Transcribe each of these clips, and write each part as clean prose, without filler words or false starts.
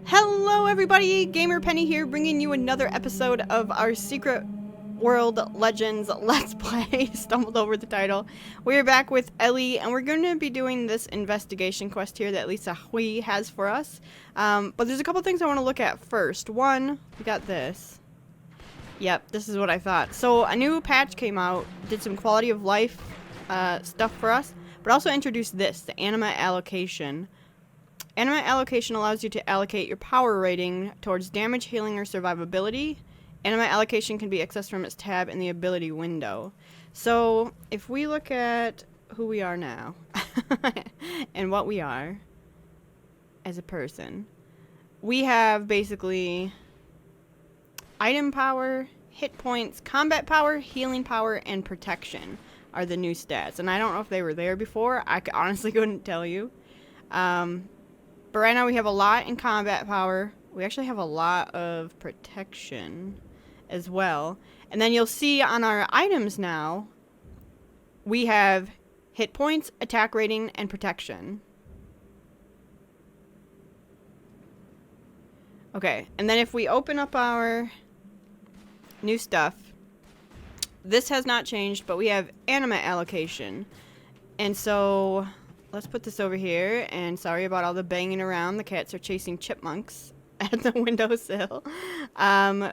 Hello everybody, GamerPenny here, bringing you another episode of our Secret World Legends Let's Play. Stumbled over the title. We're back with Ellie, and we're going to be doing this investigation quest here that Lisa Hui has for us. But there's a couple things I want to look at first. One, we got this. Yep, this is what I thought. So a new patch came out, did some quality of life stuff for us, but also introduced this, the anima allocation. Anima allocation allows you to allocate your power rating towards damage, healing, or survivability. Anima allocation can be accessed from its tab in the ability window. So, if we look at who we are now, and what we are as a person, we have basically item power, hit points, combat power, healing power, and protection are the new stats. And I don't know if they were there before. I honestly couldn't tell you. But right now we have a lot in combat power. We actually have a lot of protection as well. And then you'll see on our items now, we have hit points, attack rating, and protection. Okay, and then if we open up our new stuff, this has not changed, but we have anima allocation. And so let's put this over here, and sorry about all the banging around. The cats are chasing chipmunks at the windowsill.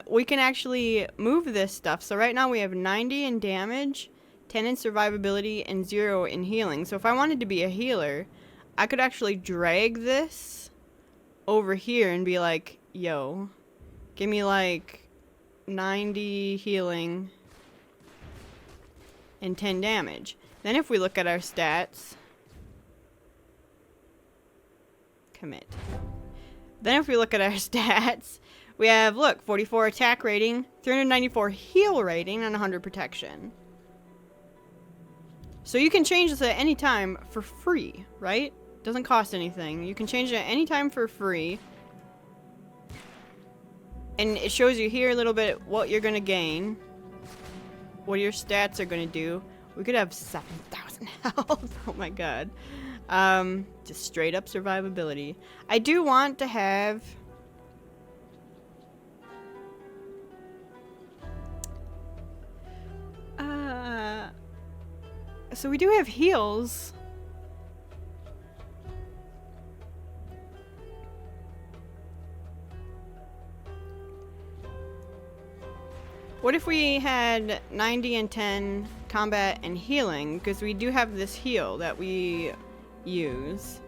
We can actually move this stuff. So right now we have 90 in damage, 10 in survivability, and 0 in healing. So if I wanted to be a healer, I could actually drag this over here and be like, yo, give me like 90 healing and 10 damage. Then if we look at our stats, commit. Then if we look at our stats, we have, look, 44 attack rating, 394 heal rating, and 100 protection. So you can change this at any time for free, right? Doesn't cost anything. You can change it at any time for free. And it shows you here a little bit what you're going to gain, what your stats are going to do. We could have 7,000 health. Oh my god. Just straight up survivability. I do want to have so we do have heals. What if we had 90 and 10 combat and healing? Because we do have this heal that we use.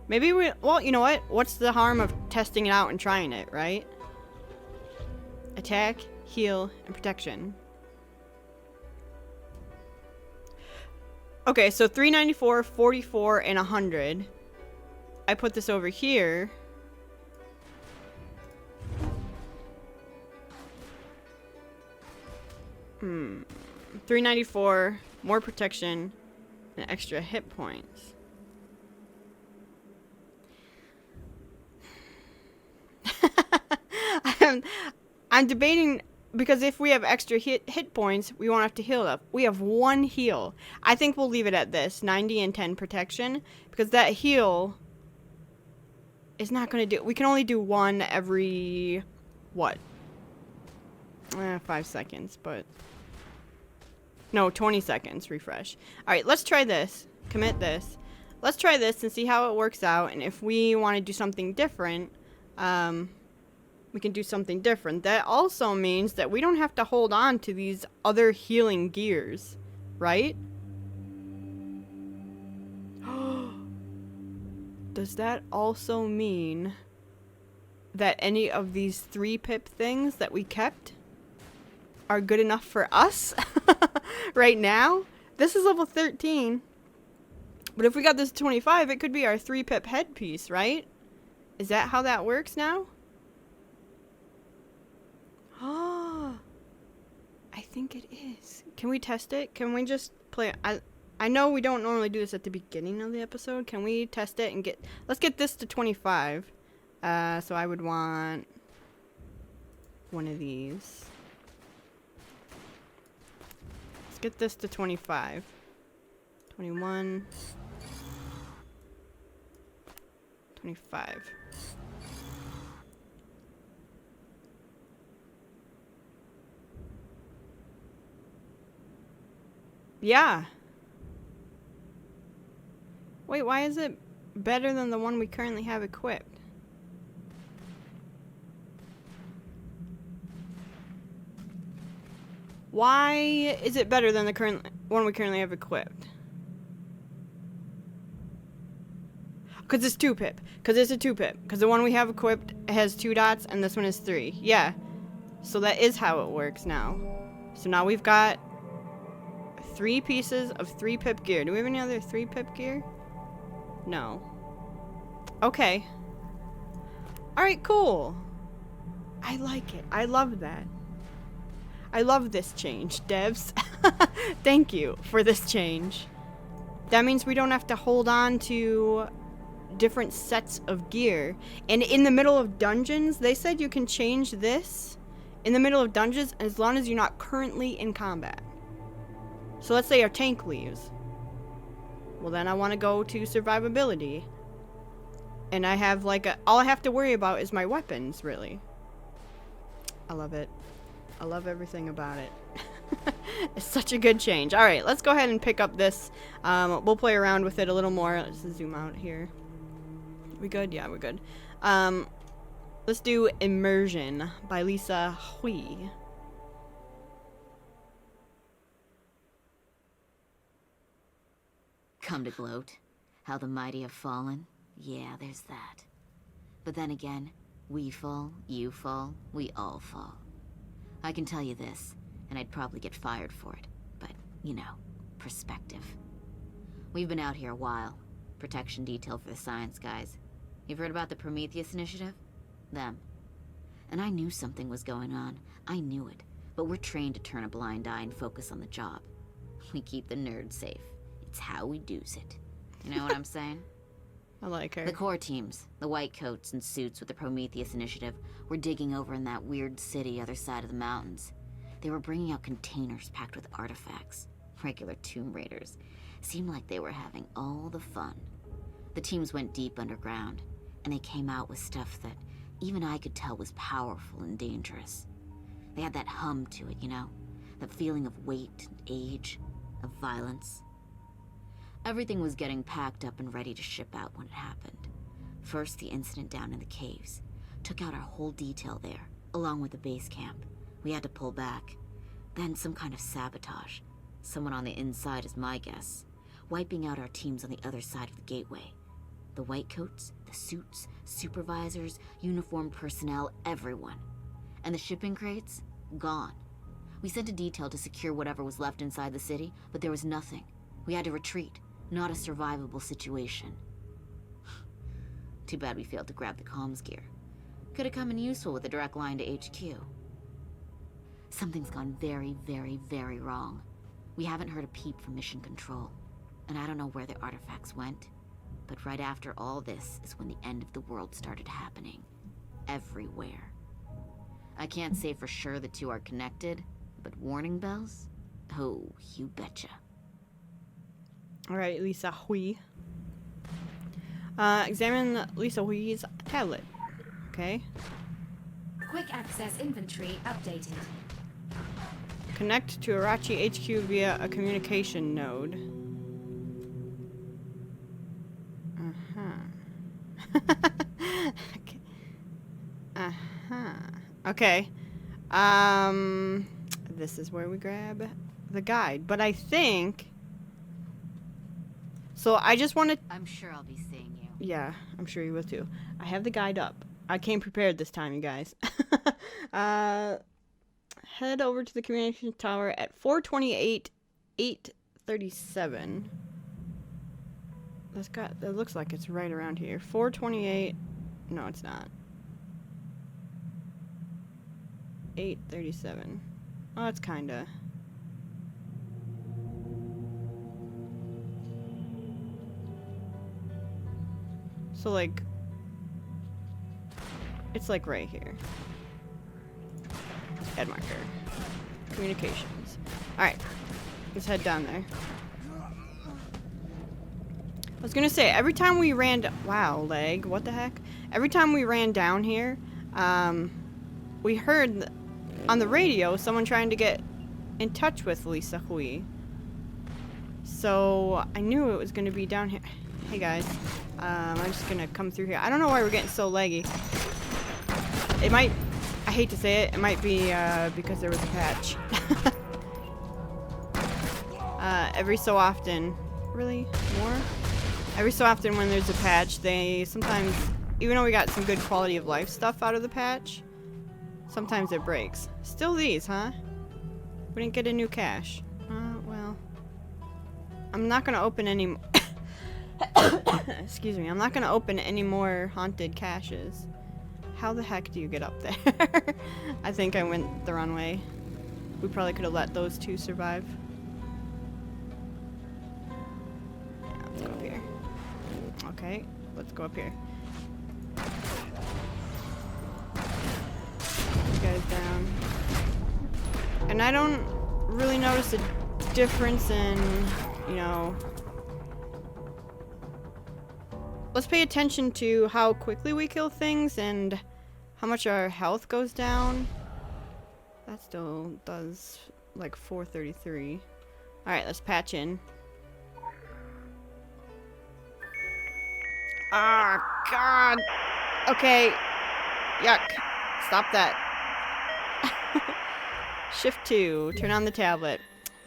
Maybe we, well, you know what? What's the harm of testing it out and trying it, right? Attack, heal, and protection. Okay, so 394, 44, and 100. I put this over here. Hmm. 394, more protection, and extra hit points. I'm debating, because if we have extra hit points, we won't have to heal up. We have one heal. I think we'll leave it at this, 90 and 10 protection, because that heal is not going to do... We can only do one every, what? 5 seconds, but... No, 20 seconds. Refresh. Alright, let's try this. Commit this. Let's try this and see how it works out. And if we want to do something different, we can do something different. That also means that we don't have to hold on to these other healing gears. Right? Does that also mean that any of these 3 pip things that we kept are good enough for us right now? This is level 13. But if we got this 25, it could be our 3 pip headpiece, right? Is that how that works now? Oh, I think it is. Can we test it? Can we just play? I know we don't normally do this at the beginning of the episode. Can we test it and get... Let's get this to 25. So I would want one of these. Let's get this to 25. 21. 25. Yeah. Wait, why is it better than the one we currently have equipped? Why is it better than the current one we currently have equipped? Because it's 2-pip. Because it's a 2-pip. Because the one we have equipped has 2 dots and this one is 3. Yeah. So that is how it works now. So now we've got 3 pieces of 3-pip gear. Do we have any other 3-pip gear? No. Okay. Alright, cool. I like it. I love that. I love this change, devs. Thank you for this change. That means we don't have to hold on to different sets of gear. And in the middle of dungeons, they said you can change this in the middle of dungeons as long as you're not currently in combat. So let's say our tank leaves. Well, then I want to go to survivability. And I have like all I have to worry about is my weapons, really. I love it. I love everything about it. It's such a good change. All right, let's go ahead and pick up this. We'll play around with it a little more. Let's zoom out here. We good? Yeah, we're good. Let's do Immersion by Lisa Hui. Come to gloat. How the mighty have fallen. Yeah, there's that. But then again, we fall, you fall, we all fall. I can tell you this, and I'd probably get fired for it, but, you know, perspective. We've been out here a while. Protection detail for the science guys. You've heard about the Prometheus initiative? Them. And I knew something was going on. I knew it. But we're trained to turn a blind eye and focus on the job. We keep the nerds safe. It's how we do's it. You know what I'm saying? I like her. The core teams, the white coats and suits with the Prometheus initiative, were digging over in that weird city other side of the mountains. They were bringing out containers packed with artifacts. Regular Tomb Raiders. Seemed like they were having all the fun. The teams went deep underground, and they came out with stuff that even I could tell was powerful and dangerous. They had that hum to it, you know? That feeling of weight and age, of violence. Everything was getting packed up and ready to ship out when it happened. First, the incident down in the caves. Took out our whole detail there, along with the base camp. We had to pull back. Then some kind of sabotage. Someone on the inside is my guess. Wiping out our teams on the other side of the gateway. The white coats, the suits, supervisors, uniformed personnel, everyone. And the shipping crates? Gone. We sent a detail to secure whatever was left inside the city, but there was nothing. We had to retreat. Not a survivable situation. Too bad we failed to grab the comms gear. Could have come in useful with a direct line to HQ. Something's gone very, very, very wrong. We haven't heard a peep from Mission Control. And I don't know where the artifacts went. But right after all this is when the end of the world started happening. Everywhere. I can't say for sure the two are connected, but warning bells? Oh, you betcha. Alright, Lisa Hui. Examine Lisa Hui's tablet. Okay. Quick access inventory updated. Connect to Arachi HQ via a communication node. Okay. Okay. This is where we grab the guide. But I think... So I just want to... I'm sure I'll be seeing you. Yeah, I'm sure you will too. I have the guide up. I came prepared this time, you guys. Head over to the communication tower at 428 837. That looks like it's right around here. 428. No, it's not. 837. Oh, it's kinda. So, like, it's like right here. Head marker. Communications. Alright. Let's head down there. was gonna say, every time we ran... Wow, leg. What the heck? Every time we ran down here, we heard on the radio someone trying to get in touch with Lisa Hui. So, I knew it was gonna be down here. Hey, guys. I'm just gonna come through here. I don't know why we're getting so laggy. It might... I hate to say it. It might be, because there was a patch. Every so often... Really? More? Every so often when there's a patch, they sometimes, even though we got some good quality of life stuff out of the patch, sometimes it breaks. Still these, huh? We didn't get a new cache. Well. I'm not gonna open any excuse me, I'm not gonna open any more haunted caches. How the heck do you get up there? I think I went the wrong way. We probably could have let those two survive. Let's go up here. Okay, let's go up here. You guys down. And I don't really notice a difference in, you know... Let's pay attention to how quickly we kill things and how much our health goes down. That still does like 433. Alright, let's patch in. Ah, God. Okay. Yuck. Stop that. Shift 2. Turn on the tablet.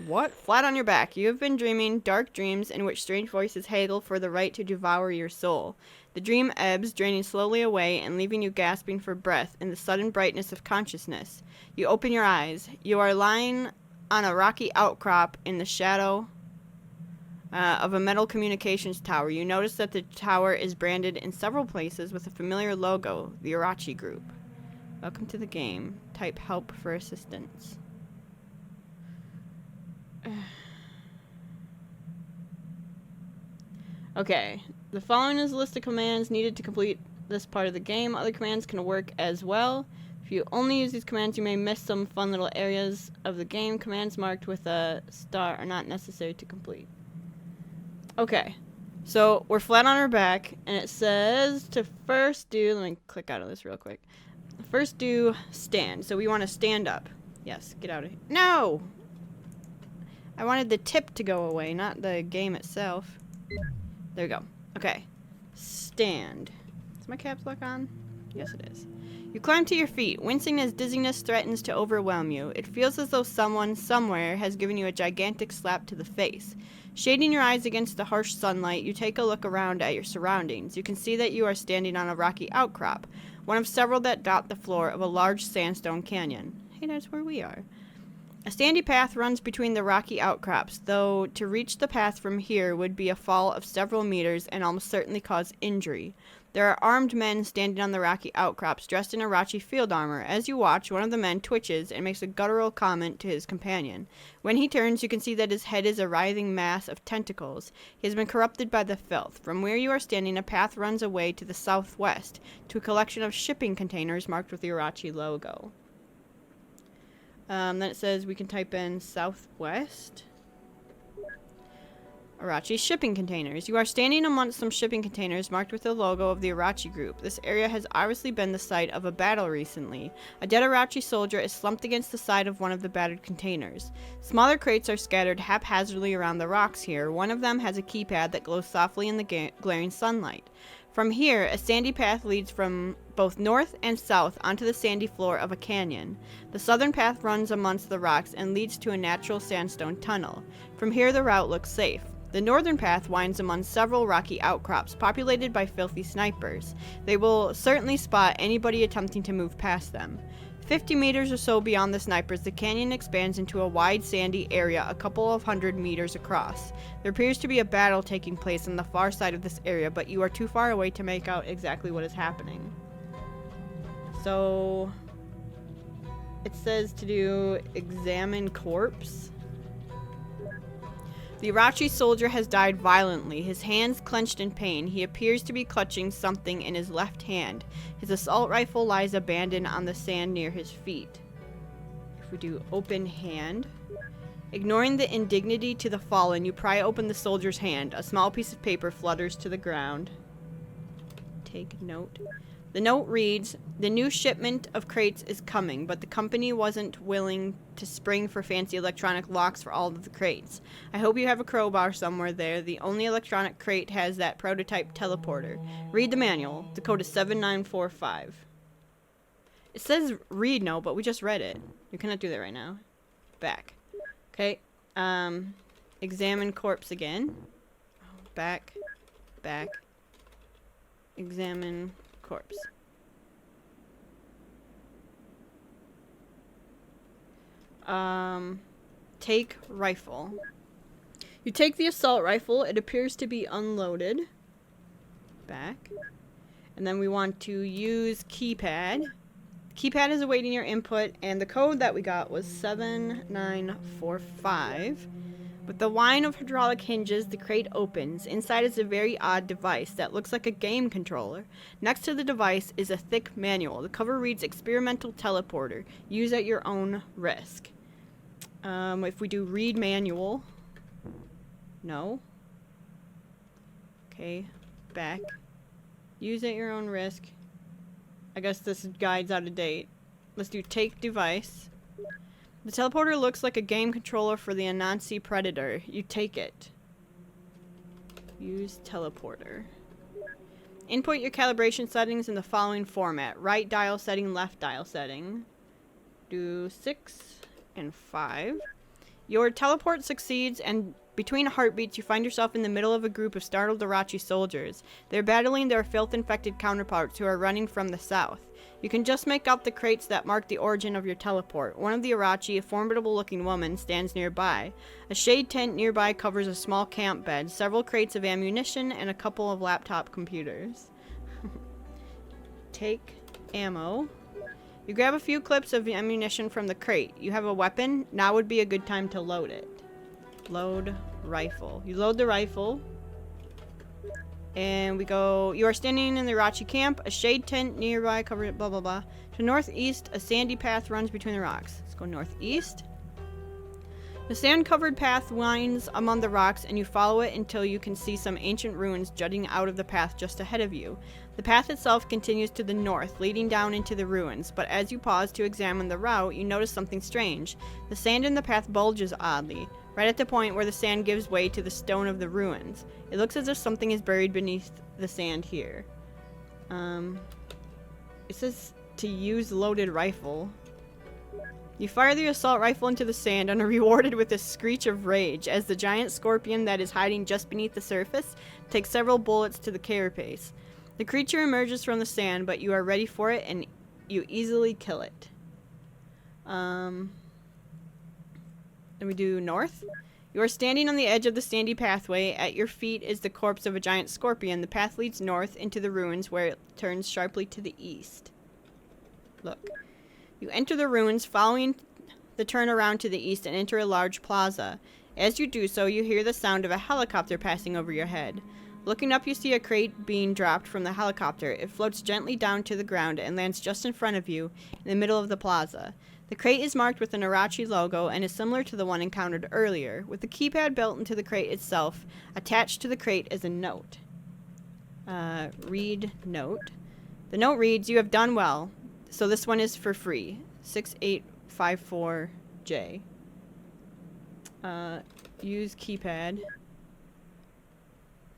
What? Flat on your back. You have been dreaming dark dreams in which strange voices haggle for the right to devour your soul. The dream ebbs, draining slowly away and leaving you gasping for breath in the sudden brightness of consciousness. You open your eyes. You are lying on a rocky outcrop in the shadow of a metal communications tower. You notice that the tower is branded in several places with a familiar logo, the Irachi Group. Welcome to the game. Type help for assistance. Okay, the following is a list of commands needed to complete this part of the game. Other commands can work as well. If you only use these commands, you may miss some fun little areas of the game. Commands marked with a star are not necessary to complete. Okay, so we're flat on our back, and it says to first do, let me click out of this real quick. First do stand, so we want to stand up. Yes, get out of here. No! I wanted the tip to go away, not the game itself. There we go. Okay, stand. Is my caps lock on? Yes, it is. You climb to your feet, wincing as dizziness threatens to overwhelm you. It feels as though someone, somewhere, has given you a gigantic slap to the face. Shading your eyes against the harsh sunlight, you take a look around at your surroundings. You can see that you are standing on a rocky outcrop, one of several that dot the floor of a large sandstone canyon. Hey, that's where we are. A sandy path runs between the rocky outcrops, though to reach the path from here would be a fall of several meters and almost certainly cause injury. There are armed men standing on the rocky outcrops, dressed in Irachi field armor. As you watch, one of the men twitches and makes a guttural comment to his companion. When he turns, you can see that his head is a writhing mass of tentacles. He has been corrupted by the filth. From where you are standing, a path runs away to the southwest, to a collection of shipping containers marked with the Irachi logo. Then it says we can type in southwest. Irachi shipping containers. You are standing amongst some shipping containers marked with the logo of the Irachi Group. This area has obviously been the site of a battle recently. A dead Irachi soldier is slumped against the side of one of the battered containers. Smaller crates are scattered haphazardly around the rocks here. One of them has a keypad that glows softly in the glaring sunlight. From here, a sandy path leads from both north and south onto the sandy floor of a canyon. The southern path runs amongst the rocks and leads to a natural sandstone tunnel. From here, the route looks safe. The northern path winds among several rocky outcrops populated by filthy snipers. They will certainly spot anybody attempting to move past them. 50 meters or so beyond the snipers, the canyon expands into a wide sandy area a couple of 100 meters across. There appears to be a battle taking place on the far side of this area, but you are too far away to make out exactly what is happening. So, it says to do examine corpse. The Irachi soldier has died violently, his hands clenched in pain. He appears to be clutching something in his left hand. His assault rifle lies abandoned on the sand near his feet. If we do open hand, Ignoring the indignity to the fallen, you pry open the soldier's hand. A small piece of paper flutters to the ground. Take note. The note reads, "The new shipment of crates is coming, but the company wasn't willing to spring for fancy electronic locks for all of the crates. I hope you have a crowbar somewhere there. The only electronic crate has that prototype teleporter. Read the manual. The code is 7945. It says read note, but we just read it. You cannot do that right now. Back. Okay. Examine corpse again. Back. Back. Examine corpse. Take rifle. You take the assault rifle. It appears to be unloaded. Back. And then we want to use keypad. Keypad is awaiting your input, and the code that we got was 7945. With the line of hydraulic hinges, the crate opens. Inside is a very odd device that looks like a game controller. Next to the device is a thick manual. The cover reads experimental teleporter. Use at your own risk. If we do read manual. No. Okay. Back. Use at your own risk. I guess this guide's out of date. Let's do take device. The teleporter looks like a game controller for the Anansi Predator. You take it. Use teleporter. Input your calibration settings in the following format. Right dial setting, left dial setting. Do 6 and 5. Your teleport succeeds, and between heartbeats you find yourself in the middle of a group of startled Irachi soldiers. They're battling their filth-infected counterparts who are running from the south. You can just make out the crates that mark the origin of your teleport. One of the Irachi, a formidable-looking woman, stands nearby. A shade tent nearby covers a small camp bed, several crates of ammunition, and a couple of laptop computers. Take ammo. You grab a few clips of ammunition from the crate. You have a weapon. Now would be a good time to load it. Load rifle. You load the rifle. And we go, you are standing in the Irachi camp. A shade tent nearby covered blah blah blah. To northeast, a sandy path runs between the rocks. Let's go northeast. The sand-covered path winds among the rocks, and you follow it until you can see some ancient ruins jutting out of the path just ahead of you. The path itself continues to the north, leading down into the ruins, but as you pause to examine the route, you notice something strange. The sand in the path bulges oddly, right at the point where the sand gives way to the stone of the ruins. It looks as if something is buried beneath the sand here. It says to use loaded rifle. You fire the assault rifle into the sand and are rewarded with a screech of rage as the giant scorpion that is hiding just beneath the surface takes several bullets to the carapace. The creature emerges from the sand, but you are ready for it and you easily kill it. Then we do north. You are standing on the edge of the sandy pathway. At your feet is the corpse of a giant scorpion. The path leads north into the ruins where it turns sharply to the east. Look. You enter the ruins, following the turnaround to the east, and enter a large plaza. As you do so, you hear the sound of a helicopter passing over your head. Looking up, you see a crate being dropped from the helicopter. It floats gently down to the ground and lands just in front of you, in the middle of the plaza. The crate is marked with an Irachi logo and is similar to the one encountered earlier, with the keypad built into the crate itself. Attached to the crate is a note. Read note. The note reads, "You have done well. So this one is for free. 6854J. Use keypad.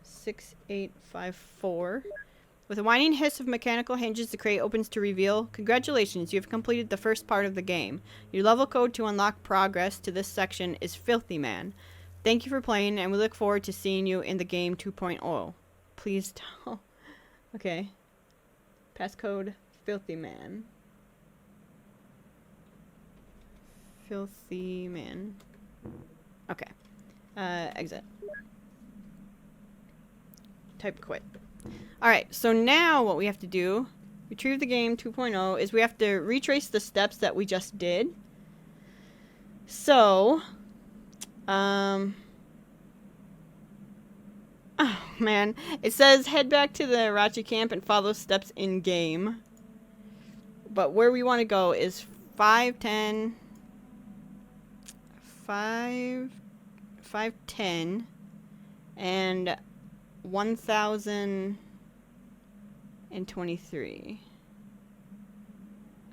6854. With a whining hiss of mechanical hinges, the crate opens to reveal, congratulations, you have completed the first part of the game. Your level code to unlock progress to this section is Filthy Man. Thank you for playing, and we look forward to seeing you in the game 2.0. Please tell." Okay. Passcode Filthy Man. Filthy Man. Okay. Exit. Type quit. Alright, so now what we have to do, retrieve the game 2.0, is we have to retrace the steps that we just did. So, oh man, it says head back to the Irachi camp and follow steps in game. But where we want to go is 510, 510 and 1023.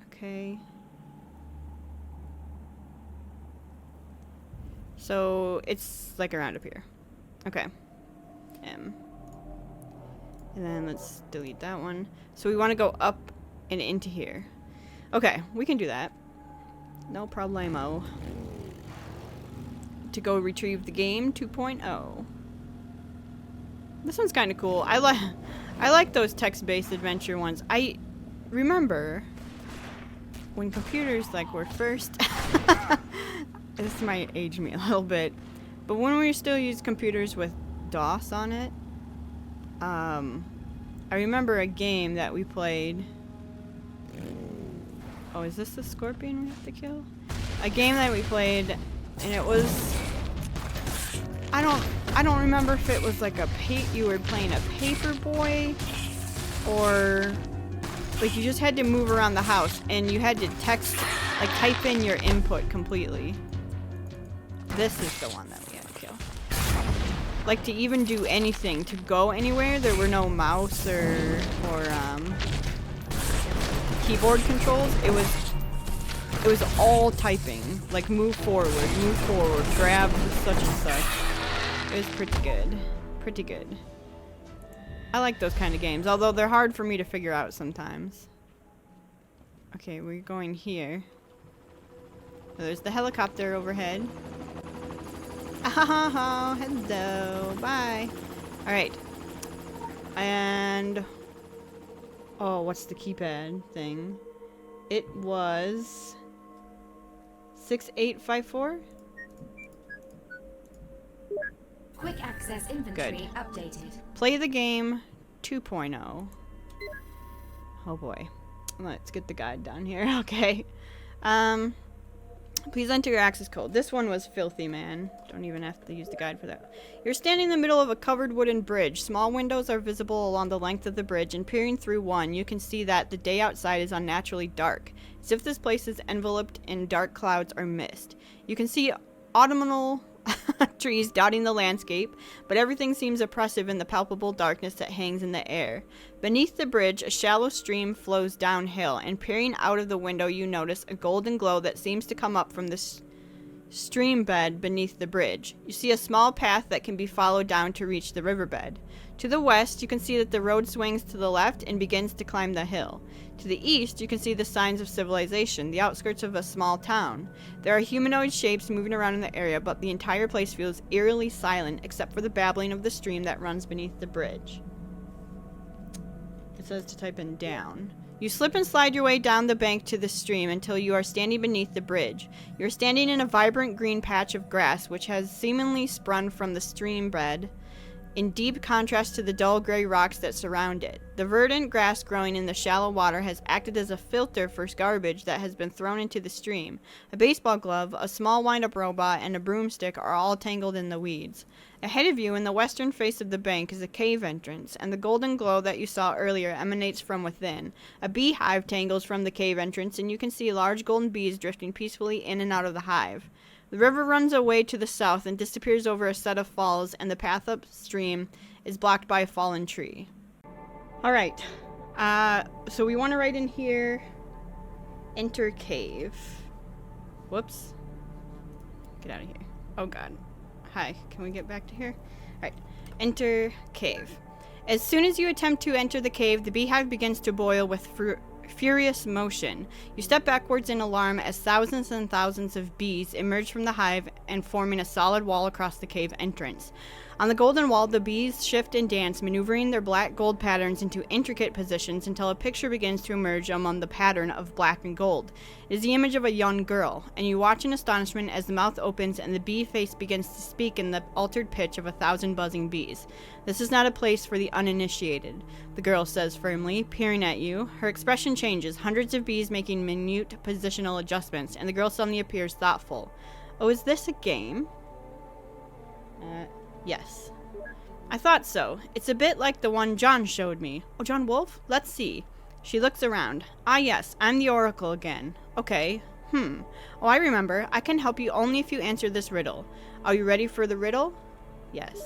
Okay. So it's like around up here. Okay. M. And then let's delete that one. So we want to go up and into here. Okay, we can do that. No problemo. To go retrieve the game 2.0. This one's kind of cool. I like those text-based adventure ones. I remember when computers like were first. This might age me a little bit, but when we still used computers with DOS on it, I remember a game that we played. Oh, is this the scorpion we have to kill? A game that we played, and it was, I don't remember if it was like you were playing a paper boy, or like you just had to move around the house and you had to type in your input completely. This is the one that we had to kill. Like, to even do anything, to go anywhere, there were no mouse or keyboard controls. It was all typing. Like, move forward, grab such and such. It was pretty good. Pretty good. I like those kind of games, although they're hard for me to figure out sometimes. Okay, we're going here. So there's the helicopter overhead. Oh, hello. Bye. Alright. And... oh, what's the keypad thing? It was... 6854? Quick access inventory updated. Play the game 2.0. Oh boy. Let's get the guide down here. Okay. Please enter your access code. This one was filthy, man. Don't even have to use the guide for that. You're standing in the middle of a covered wooden bridge. Small windows are visible along the length of the bridge, and peering through one, you can see that the day outside is unnaturally dark, as if this place is enveloped in dark clouds or mist. You can see autumnal trees dotting the landscape, but everything seems oppressive in the palpable darkness that hangs in the air. Beneath the bridge, a shallow stream flows downhill, and peering out of the window you notice a golden glow that seems to come up from the stream bed beneath the bridge. You see a small path that can be followed down to reach the riverbed. To the west, you can see that the road swings to the left and begins to climb the hill. To the east, you can see the signs of civilization, the outskirts of a small town. There are humanoid shapes moving around in the area, but the entire place feels eerily silent except for the babbling of the stream that runs beneath the bridge. It says to type in down. You slip and slide your way down the bank to the stream until you are standing beneath the bridge. You are standing in a vibrant green patch of grass which has seemingly sprung from the stream bed, in deep contrast to the dull gray rocks that surround it. The verdant grass growing in the shallow water has acted as a filter for garbage that has been thrown into the stream. A baseball glove, a small wind-up robot, and a broomstick are all tangled in the weeds. Ahead of you, in the western face of the bank, is a cave entrance, and the golden glow that you saw earlier emanates from within. A beehive tangles from the cave entrance, and you can see large golden bees drifting peacefully in and out of the hive. The river runs away to the south and disappears over a set of falls, and the path upstream is blocked by a fallen tree. Alright, so we want to write in here, enter cave. Whoops. Get out of here. Oh god. Hi, can we get back to here? Alright, enter cave. As soon as you attempt to enter the cave, the beehive begins to boil with furious motion. You step backwards in alarm as thousands and thousands of bees emerge from the hive and forming a solid wall across the cave entrance. On the golden wall, the bees shift and dance, maneuvering their black gold patterns into intricate positions until a picture begins to emerge among the pattern of black and gold. It is the image of a young girl, and you watch in astonishment as the mouth opens and the bee face begins to speak in the altered pitch of 1,000 buzzing bees. This is not a place for the uninitiated, the girl says firmly, peering at you. Her expression changes, hundreds of bees making minute positional adjustments, and the girl suddenly appears thoughtful. Oh, is this a game? Yes. I thought so. It's a bit like the one John showed me. Oh, John Wolfe? Let's see. She looks around. Ah, yes, I'm the Oracle again. Okay. Oh, I remember. I can help you only if you answer this riddle. Are you ready for the riddle? Yes.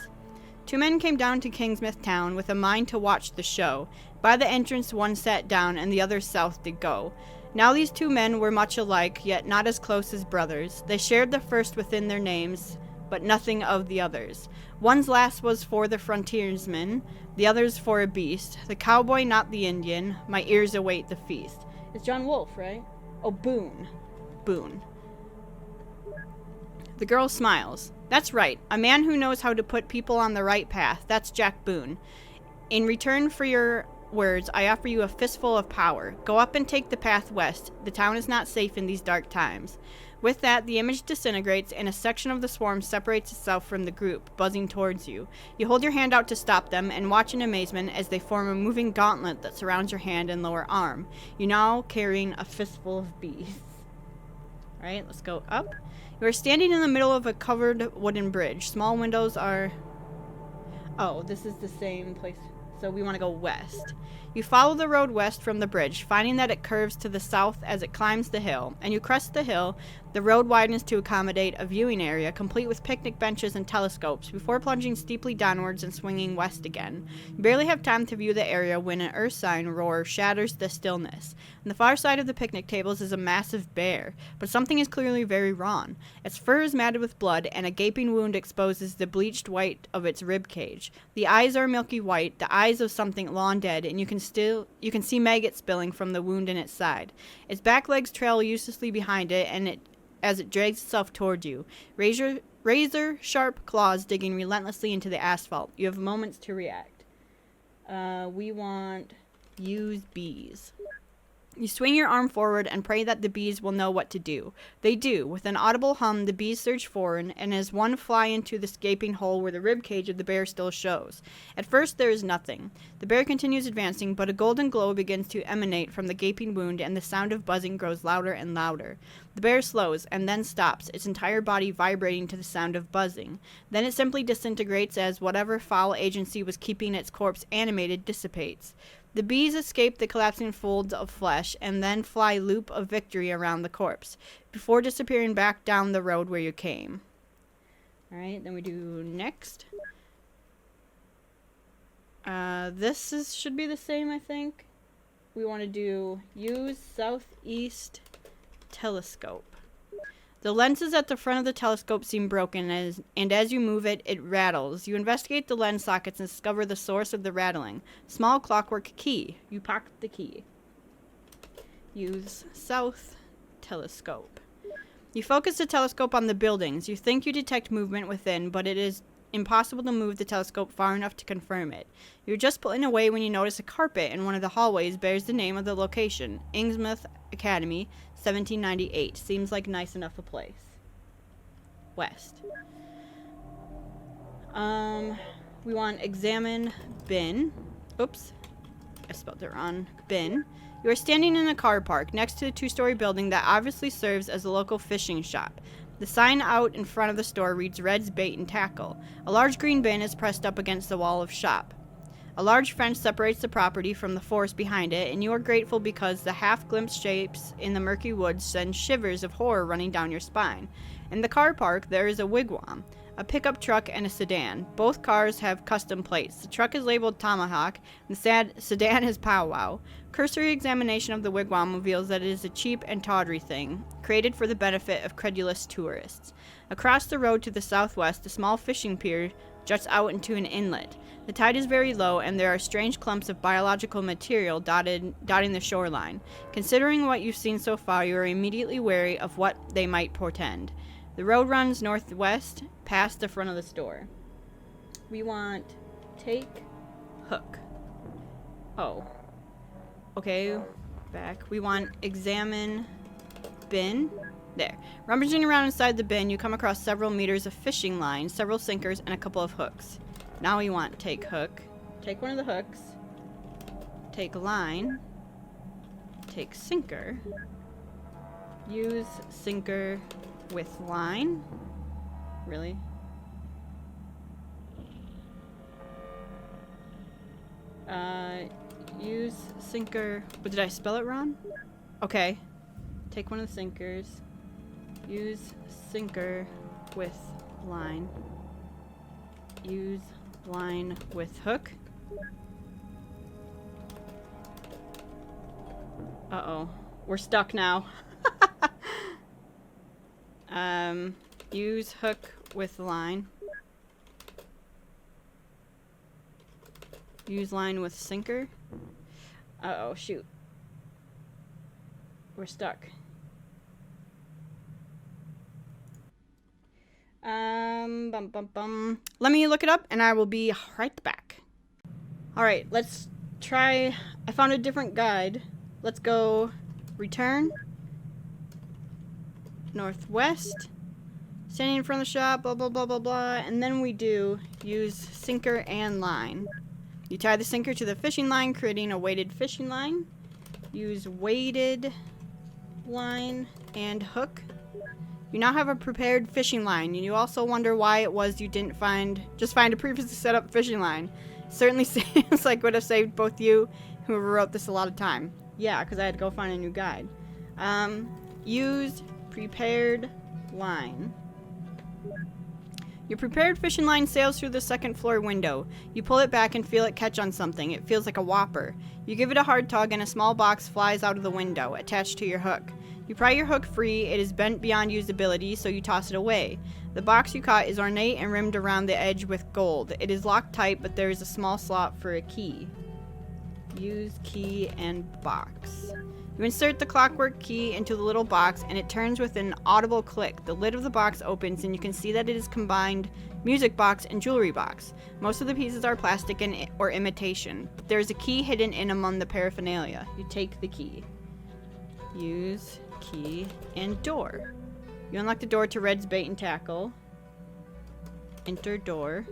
Two men came down to Kingsmouth town with a mind to watch the show. By the entrance one sat down, and the other south did go. Now these two men were much alike, yet not as close as brothers. They shared the first within their names, but nothing of the others. One's last was for the frontiersman, the other's for a beast. The cowboy, not the Indian. My ears await the feast. It's John Wolfe, right? Oh, Boone. Boone. The girl smiles. That's right. A man who knows how to put people on the right path. That's Jack Boone. In return for your words, I offer you a fistful of power. Go up and take the path west. The town is not safe in these dark times. With that, the image disintegrates, and a section of the swarm separates itself from the group, buzzing towards you. You hold your hand out to stop them, and watch in amazement as they form a moving gauntlet that surrounds your hand and lower arm. You're now carrying a fistful of bees. Alright, let's go up. You are standing in the middle of a covered wooden bridge. Small windows are... Oh, this is the same place. So we want to go west. You follow the road west from the bridge, finding that it curves to the south as it climbs the hill. And you crest the hill. The road widens to accommodate a viewing area, complete with picnic benches and telescopes, before plunging steeply downwards and swinging west again. You barely have time to view the area when an earth sign roar shatters the stillness. On the far side of the picnic tables is a massive bear, but something is clearly very wrong. Its fur is matted with blood, and a gaping wound exposes the bleached white of its rib cage. The eyes are milky white, the eyes of something long dead, and you can see maggots spilling from the wound in its side. Its back legs trail uselessly behind it, and as it drags itself toward you. Razor sharp claws digging relentlessly into the asphalt. You have moments to react. We want use bees. You swing your arm forward and pray that the bees will know what to do. They do. With an audible hum, the bees surge forward, and as one fly into the gaping hole where the rib cage of the bear still shows. At first, there is nothing. The bear continues advancing, but a golden glow begins to emanate from the gaping wound, and the sound of buzzing grows louder and louder. The bear slows, and then stops, its entire body vibrating to the sound of buzzing. Then it simply disintegrates as whatever foul agency was keeping its corpse animated dissipates. The bees escape the collapsing folds of flesh and then fly loop of victory around the corpse, before disappearing back down the road where you came. Alright, then we do next. Should be the same, I think. We want to do use southeast telescope. The lenses at the front of the telescope seem broken, and as you move it, it rattles. You investigate the lens sockets and discover the source of the rattling. Small clockwork key. You pocket the key. Use south telescope. You focus the telescope on the buildings. You think you detect movement within, but it is impossible to move the telescope far enough to confirm it. You're just pulling away when you notice a carpet in one of the hallways bears the name of the location, Kingsmouth Academy, 1798. Seems like nice enough a place. West. We want examine bin. Oops. I spelled it wrong. Bin. You are standing in a car park next to a two-story building that obviously serves as a local fishing shop. The sign out in front of the store reads Red's Bait and Tackle. A large green bin is pressed up against the wall of shop. A large fence separates the property from the forest behind it, and you are grateful because the half-glimpsed shapes in the murky woods send shivers of horror running down your spine. In the car park, there is a wigwam, a pickup truck, and a sedan. Both cars have custom plates. The truck is labeled Tomahawk, and the sedan is Powwow. Cursory examination of the wigwam reveals that it is a cheap and tawdry thing, created for the benefit of credulous tourists. Across the road to the southwest, a small fishing pier juts out into an inlet. The tide is very low, and there are strange clumps of biological material dotting the shoreline. Considering what you've seen so far, you are immediately wary of what they might portend. The road runs northwest, past the front of the store. We want take hook. Oh. Okay, back. We want examine bin. There. Rummaging around inside the bin, you come across several meters of fishing line, several sinkers, and a couple of hooks. Now we want take hook. Take one of the hooks. Take line. Take sinker. Use sinker with line. Really? Use sinker. But did I spell it wrong? Okay. take one of the sinkers. Use sinker with line. Use line with hook. Uh-oh. We're stuck now. Use hook with line. Use line with sinker. Uh-oh, shoot. We're stuck. Let me look it up and I will be right back. Alright, let's try. I found a different guide. Let's go return. Northwest. Standing in front of the shop, blah, blah, blah, blah, blah. And then we do use sinker and line. You tie the sinker to the fishing line, creating a weighted fishing line. Use weighted line and hook. You now have a prepared fishing line, and you also wonder why it was you didn't just find a previously set up fishing line. Certainly seems like would have saved both you, whoever wrote this, a lot of time. Yeah, because I had to go find a new guide. Use prepared line. Your prepared fishing line sails through the second floor window. You pull it back and feel it catch on something. It feels like a whopper. You give it a hard tug and a small box flies out of the window, attached to your hook. You pry your hook free. It is bent beyond usability, so you toss it away. The box you caught is ornate and rimmed around the edge with gold. It is locked tight, but there is a small slot for a key. Use key and box. You insert the clockwork key into the little box, and it turns with an audible click. The lid of the box opens, and you can see that it is combined music box and jewelry box. Most of the pieces are plastic or imitation, but there is a key hidden in among the paraphernalia. You take the key. Use key and door. You unlock the door to Red's Bait and Tackle. Enter door.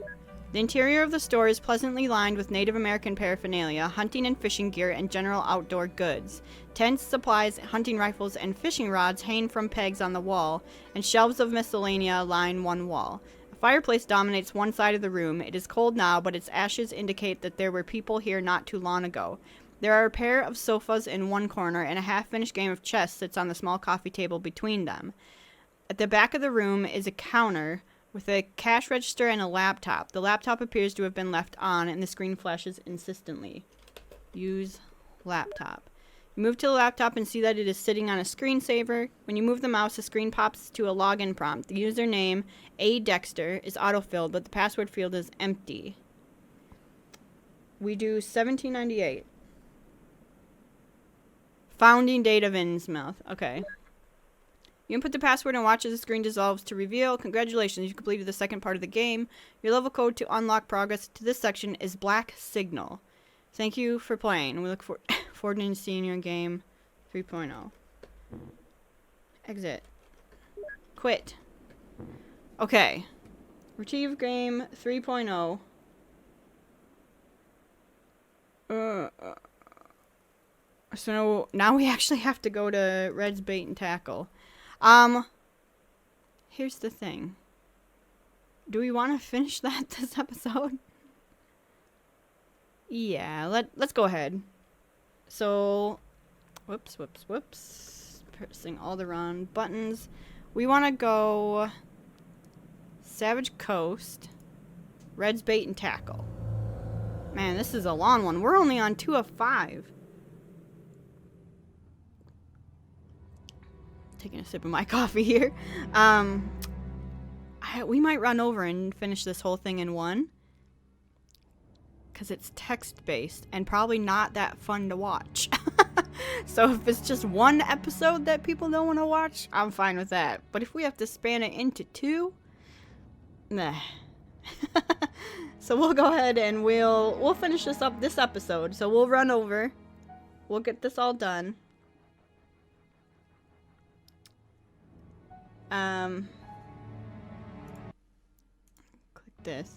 The interior of the store is pleasantly lined with Native American paraphernalia, hunting and fishing gear, and general outdoor goods. Tents, supplies, hunting rifles, and fishing rods hang from pegs on the wall, and shelves of miscellanea line one wall. A fireplace dominates one side of the room. It is cold now, but its ashes indicate that there were people here not too long ago. There are a pair of sofas in one corner, and a half-finished game of chess sits on the small coffee table between them. At the back of the room is a counter with a cash register and a laptop. The laptop appears to have been left on, and the screen flashes insistently. Use laptop. You move to the laptop and see that it is sitting on a screensaver. When you move the mouse, the screen pops to a login prompt. The username, A. Dexter, is autofilled, but the password field is empty. We do 1798. Founding date of Innsmouth. Okay. You input the password and watch as the screen dissolves to reveal. Congratulations, you completed the second part of the game. Your level code to unlock progress to this section is Black Signal. Thank you for playing. We look forward to seeing your game 3.0. Exit. Quit. Okay. Retrieve game 3.0. So now we actually have to go to Red's Bait and Tackle. Here's the thing. Do we want to finish that this episode? Yeah, let's go ahead. So, whoops. Pressing all the wrong buttons. We want to go Savage Coast, Red's Bait and Tackle. Man, this is a long one. We're only on 2 of 5. Taking a sip of my coffee here. We might run over and finish this whole thing in one, because it's text-based and probably not that fun to watch. So if it's just one episode that people don't want to watch, I'm fine with that. But if we have to span it into 2, nah. So we'll go ahead and we'll finish this up this episode. So we'll run over. We'll get this all done. Click this.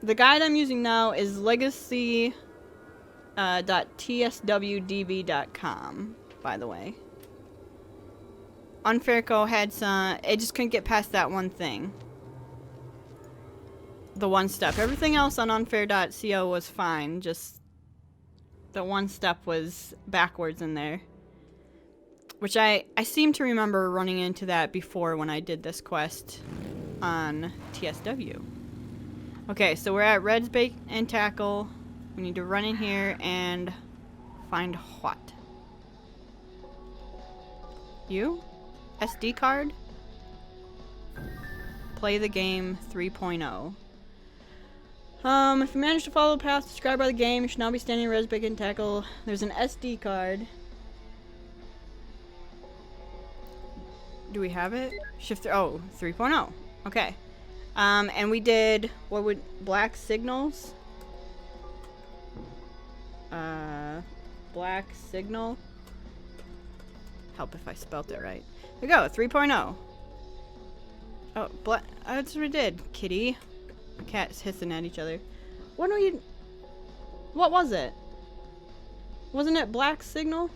The guide I'm using now is legacy.tswdb.com, by the way. Unfairco had some, it just couldn't get past that one thing. The one step. Everything else on unfair.co was fine, just the one step was backwards in there. Which I seem to remember running into that before when I did this quest on TSW. Okay, so we're at Red's Bait and Tackle. We need to run in here and find what? You? SD card? Play the game 3.0. If you manage to follow the path described by the game, you should now be standing in Red's Bait and Tackle. There's an SD card. Do we have it? Shift, oh, 3.0. Okay. And we did, what would, black signals? Black signal. Help if I spelt it right. There we go, 3.0. Oh, that's what we did, kitty. Cats hissing at each other. What was it? Wasn't it black signal?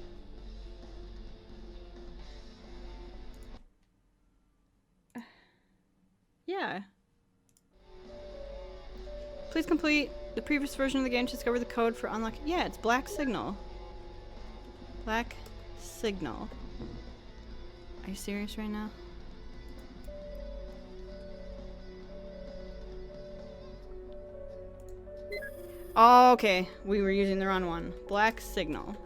Yeah. Please complete the previous version of the game to discover the code for unlock. Yeah, it's black signal. Black signal. Are you serious right now? Oh, okay. We were using the wrong one. Black signal.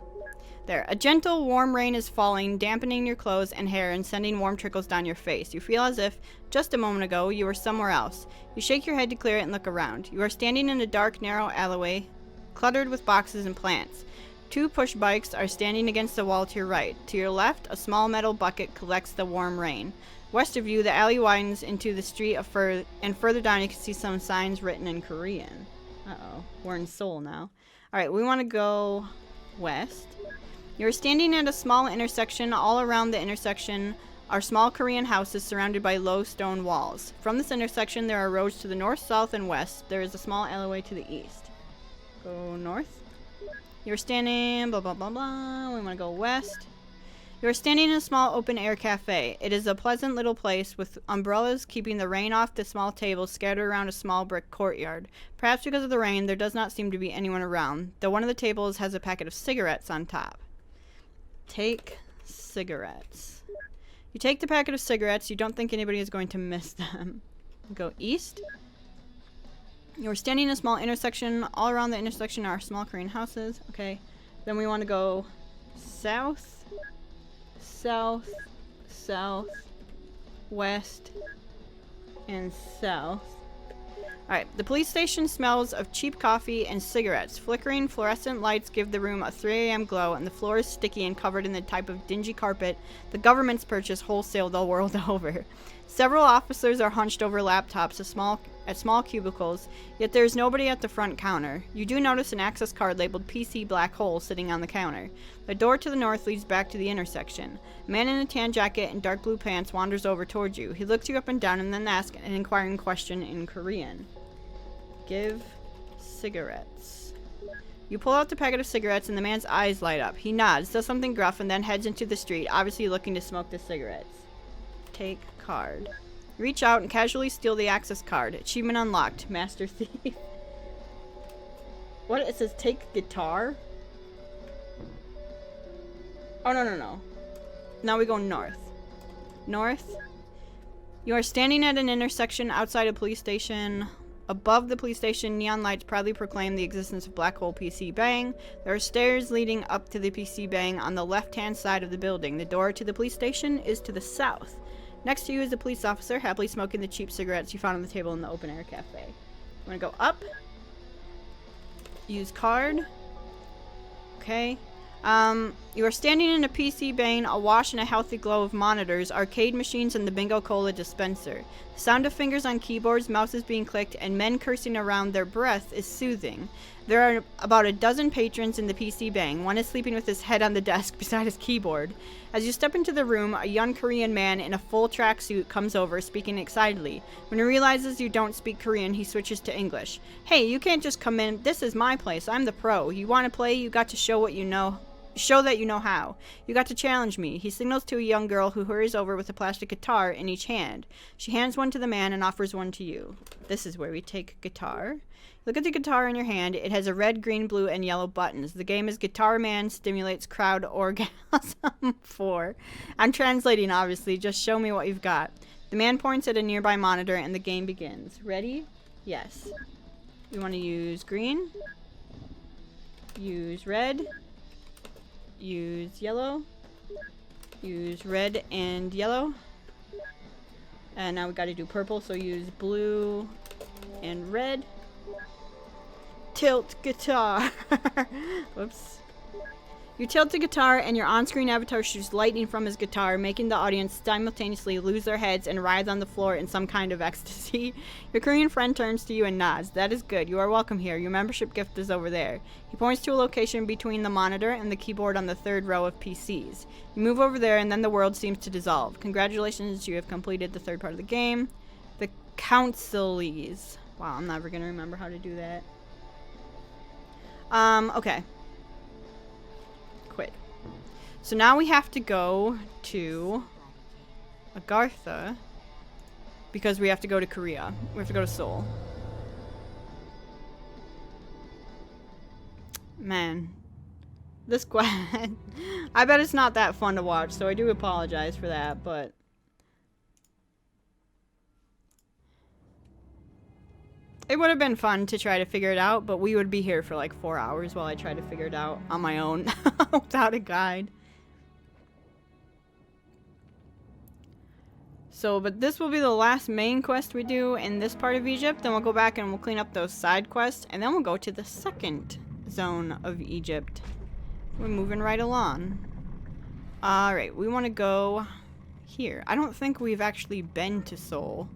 There. A gentle, warm rain is falling, dampening your clothes and hair and sending warm trickles down your face. You feel as if, just a moment ago, you were somewhere else. You shake your head to clear it and look around. You are standing in a dark, narrow alleyway, cluttered with boxes and plants. 2 push bikes are standing against the wall to your right. To your left, a small metal bucket collects the warm rain. West of you, the alley widens into the street and further down you can see some signs written in Korean. Uh-oh. We're in Seoul now. Alright, we want to go west. You're standing at a small intersection. All around the intersection are small Korean houses surrounded by low stone walls. From this intersection, there are roads to the north, south, and west. There is a small alleyway to the east. Go north. You're standing, blah, blah, blah, blah. We want to go west. You're standing in a small open-air cafe. It is a pleasant little place with umbrellas keeping the rain off the small tables scattered around a small brick courtyard. Perhaps because of the rain, there does not seem to be anyone around, though one of the tables has a packet of cigarettes on top. Take cigarettes. You take the packet of cigarettes. You don't think anybody is going to miss them. Go east. You're standing in a small intersection. All around the intersection are small Korean houses. Okay. Then we want to go south, south, south, west, and south. Alright, the police station smells of cheap coffee and cigarettes. Flickering fluorescent lights give the room a 3 a.m. glow, and the floor is sticky and covered in the type of dingy carpet the government's purchased wholesale the world over. Several officers are hunched over laptops at small cubicles, yet there is nobody at the front counter. You do notice an access card labeled PC Black Hole sitting on the counter. The door to the north leads back to the intersection. A man in a tan jacket and dark blue pants wanders over towards you. He looks you up and down and then asks an inquiring question in Korean. Give cigarettes. You pull out the packet of cigarettes and the man's eyes light up. He nods, does something gruff, and then heads into the street, obviously looking to smoke the cigarettes. Take card. Reach out and casually steal the access card. Achievement unlocked. Master Thief. What? It says take guitar? Oh, no. Now we go north. North. You are standing at an intersection outside a police station. Above the police station, neon lights proudly proclaim the existence of Black Hole PC Bang. There are stairs leading up to the PC Bang on the left-hand side of the building. The door to the police station is to the south. Next to you is a police officer, happily smoking the cheap cigarettes you found on the table in the open-air cafe. You want to go up. Use card. Okay. You are standing in a PC Bang, awash in a healthy glow of monitors, arcade machines, and the Bingo Cola dispenser. The sound of fingers on keyboards, mouses being clicked, and men cursing around their breath is soothing. There are about a dozen patrons in the PC Bang. One is sleeping with his head on the desk beside his keyboard. As you step into the room, a young Korean man in a full tracksuit comes over, speaking excitedly. When he realizes you don't speak Korean, he switches to English. Hey, you can't just come in. This is my place. I'm the pro. You want to play? You got to show what you know. show that you know how. You got to challenge me. He signals to a young girl who hurries over with a plastic guitar in each hand. She hands one to the man and offers one to you. This is where we take guitar. Look at the guitar in your hand. It has a red, green, blue, and yellow buttons. The game is Guitar Man Stimulates Crowd Orgasm 4. I'm translating, obviously. Just show me what you've got. The man points at a nearby monitor and the game begins. Ready? Yes. We want to use green. Use red. Use yellow. Use red and yellow. And now we got to do purple, so use blue and red. Tilt guitar. Whoops. You tilt the guitar and your on-screen avatar shoots lightning from his guitar, making the audience simultaneously lose their heads and writhe on the floor in some kind of ecstasy. Your Korean friend turns to you and nods. That is good. You are welcome here. Your membership gift is over there. He points to a location between the monitor and the keyboard on the third row of PCs. You move over there and then the world seems to dissolve. Congratulations, you have completed the third part of the game. The Councilese. Wow, I'm never going to remember how to do that. Okay. Quit. So now we have to go to Agartha because we have to go to Korea. We have to go to Seoul. Man. This quest. I bet it's not that fun to watch, so I do apologize for that, but it would have been fun to try to figure it out, but we would be here for like 4 hours while I try to figure it out on my own without a guide. So, but this will be the last main quest we do in this part of Egypt. Then we'll go back and we'll clean up those side quests, and then we'll go to the second zone of Egypt. We're moving right along. Alright, we want to go here. I don't think we've actually been to Seoul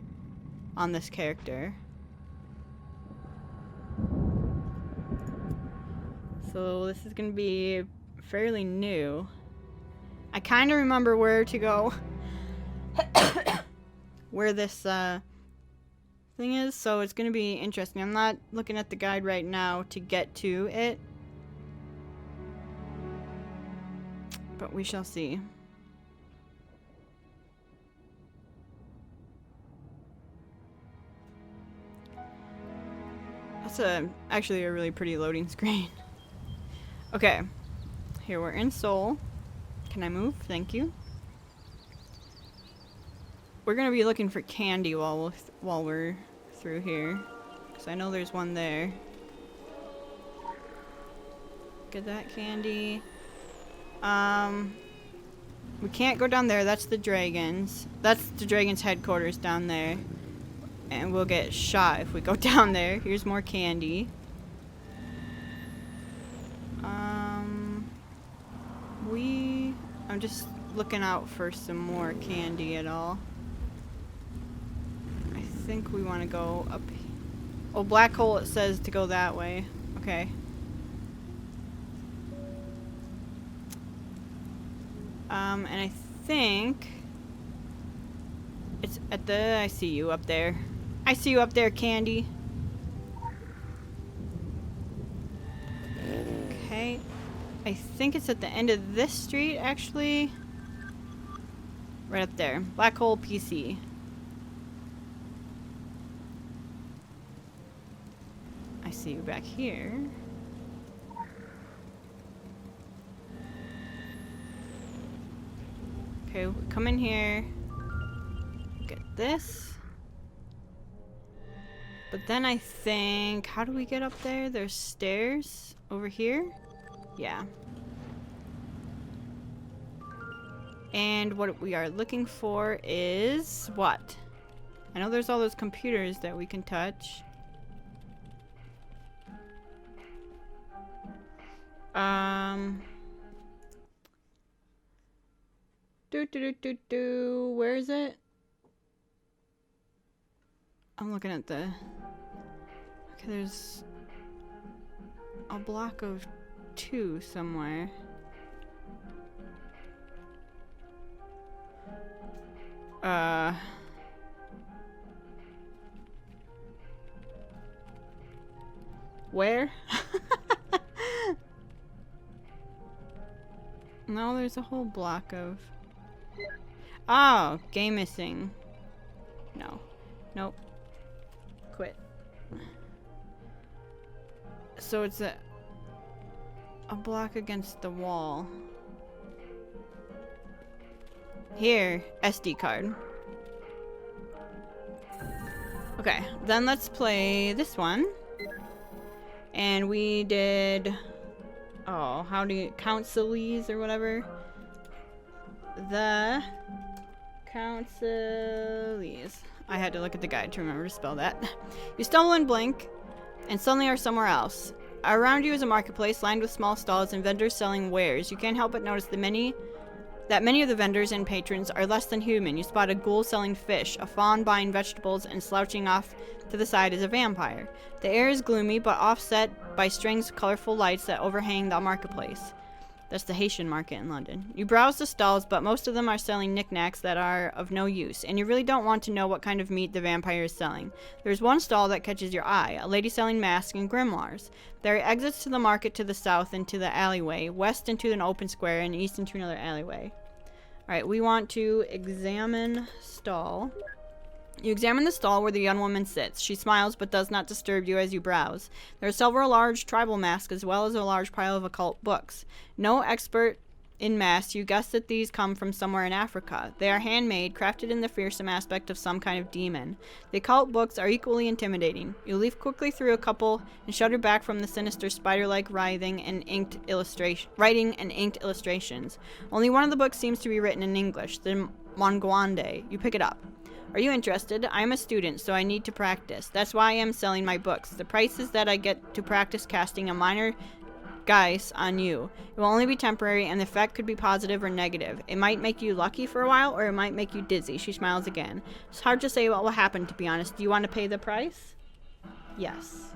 on this character. So this is going to be fairly new. I kind of remember where to go. Where this thing is, so it's going to be interesting. I'm not looking at the guide right now to get to it. But we shall see. That's actually a really pretty loading screen. Okay, here we're in Seoul. Can I move? Thank you. We're gonna be looking for candy while we're through here, because I know there's one there. Get that candy. We can't go down there. That's the dragons. That's the dragons' headquarters down there, and we'll get shot if we go down there. Here's more candy. I'm just looking out for some more candy at all. I think we want to go up. Oh, black hole, it says to go that way. Okay. And I think it's at the, I see you up there. I see you up there, candy. Okay. I think it's at the end of this street, actually. Right up there. Black hole PC. I see you back here. Okay, come in here. Get this. But then I think, how do we get up there? There's stairs over here. Yeah. And what we are looking for is what? I know there's all those computers that we can touch. Where is it? I'm looking at the... Okay, there's a block of 2 somewhere. Where? No, there's a whole block of... Oh, game missing. No. Nope. Quit. So it's a block against the wall. Here, SD card. Okay, then let's play this one. And we did... Oh, how do you... Counselees or whatever? The... Counselees. I had to look at the guide to remember to spell that. You stumble and blink, and suddenly are somewhere else. Around you is a marketplace lined with small stalls and vendors selling wares. You can't help but notice that many of the vendors and patrons are less than human. You spot a ghoul selling fish, a faun buying vegetables, and slouching off to the side is a vampire. The air is gloomy, but offset by strings of colorful lights that overhang the marketplace. That's the Haitian market in London. You browse the stalls, but most of them are selling knickknacks that are of no use, and you really don't want to know what kind of meat the vampire is selling. There's one stall that catches your eye, a lady selling masks and grimoires. There are exits to the market to the south into the alleyway, west into an open square, and east into another alleyway. Alright, we want to examine stall. You examine the stall where the young woman sits. She smiles but does not disturb you as you browse. There are several large tribal masks as well as a large pile of occult books. No expert in masks, you guess that these come from somewhere in Africa. They are handmade, crafted in the fearsome aspect of some kind of demon. The occult books are equally intimidating. You leaf quickly through a couple and shudder back from the sinister spider-like writing and inked illustrations. Only one of the books seems to be written in English, the Mangwande. You pick it up. Are you interested? I am a student, so I need to practice. That's why I am selling my books. The price is that I get to practice casting a minor guise on you. It will only be temporary, and the effect could be positive or negative. It might make you lucky for a while, or it might make you dizzy. She smiles again. It's hard to say what will happen, to be honest. Do you want to pay the price? Yes.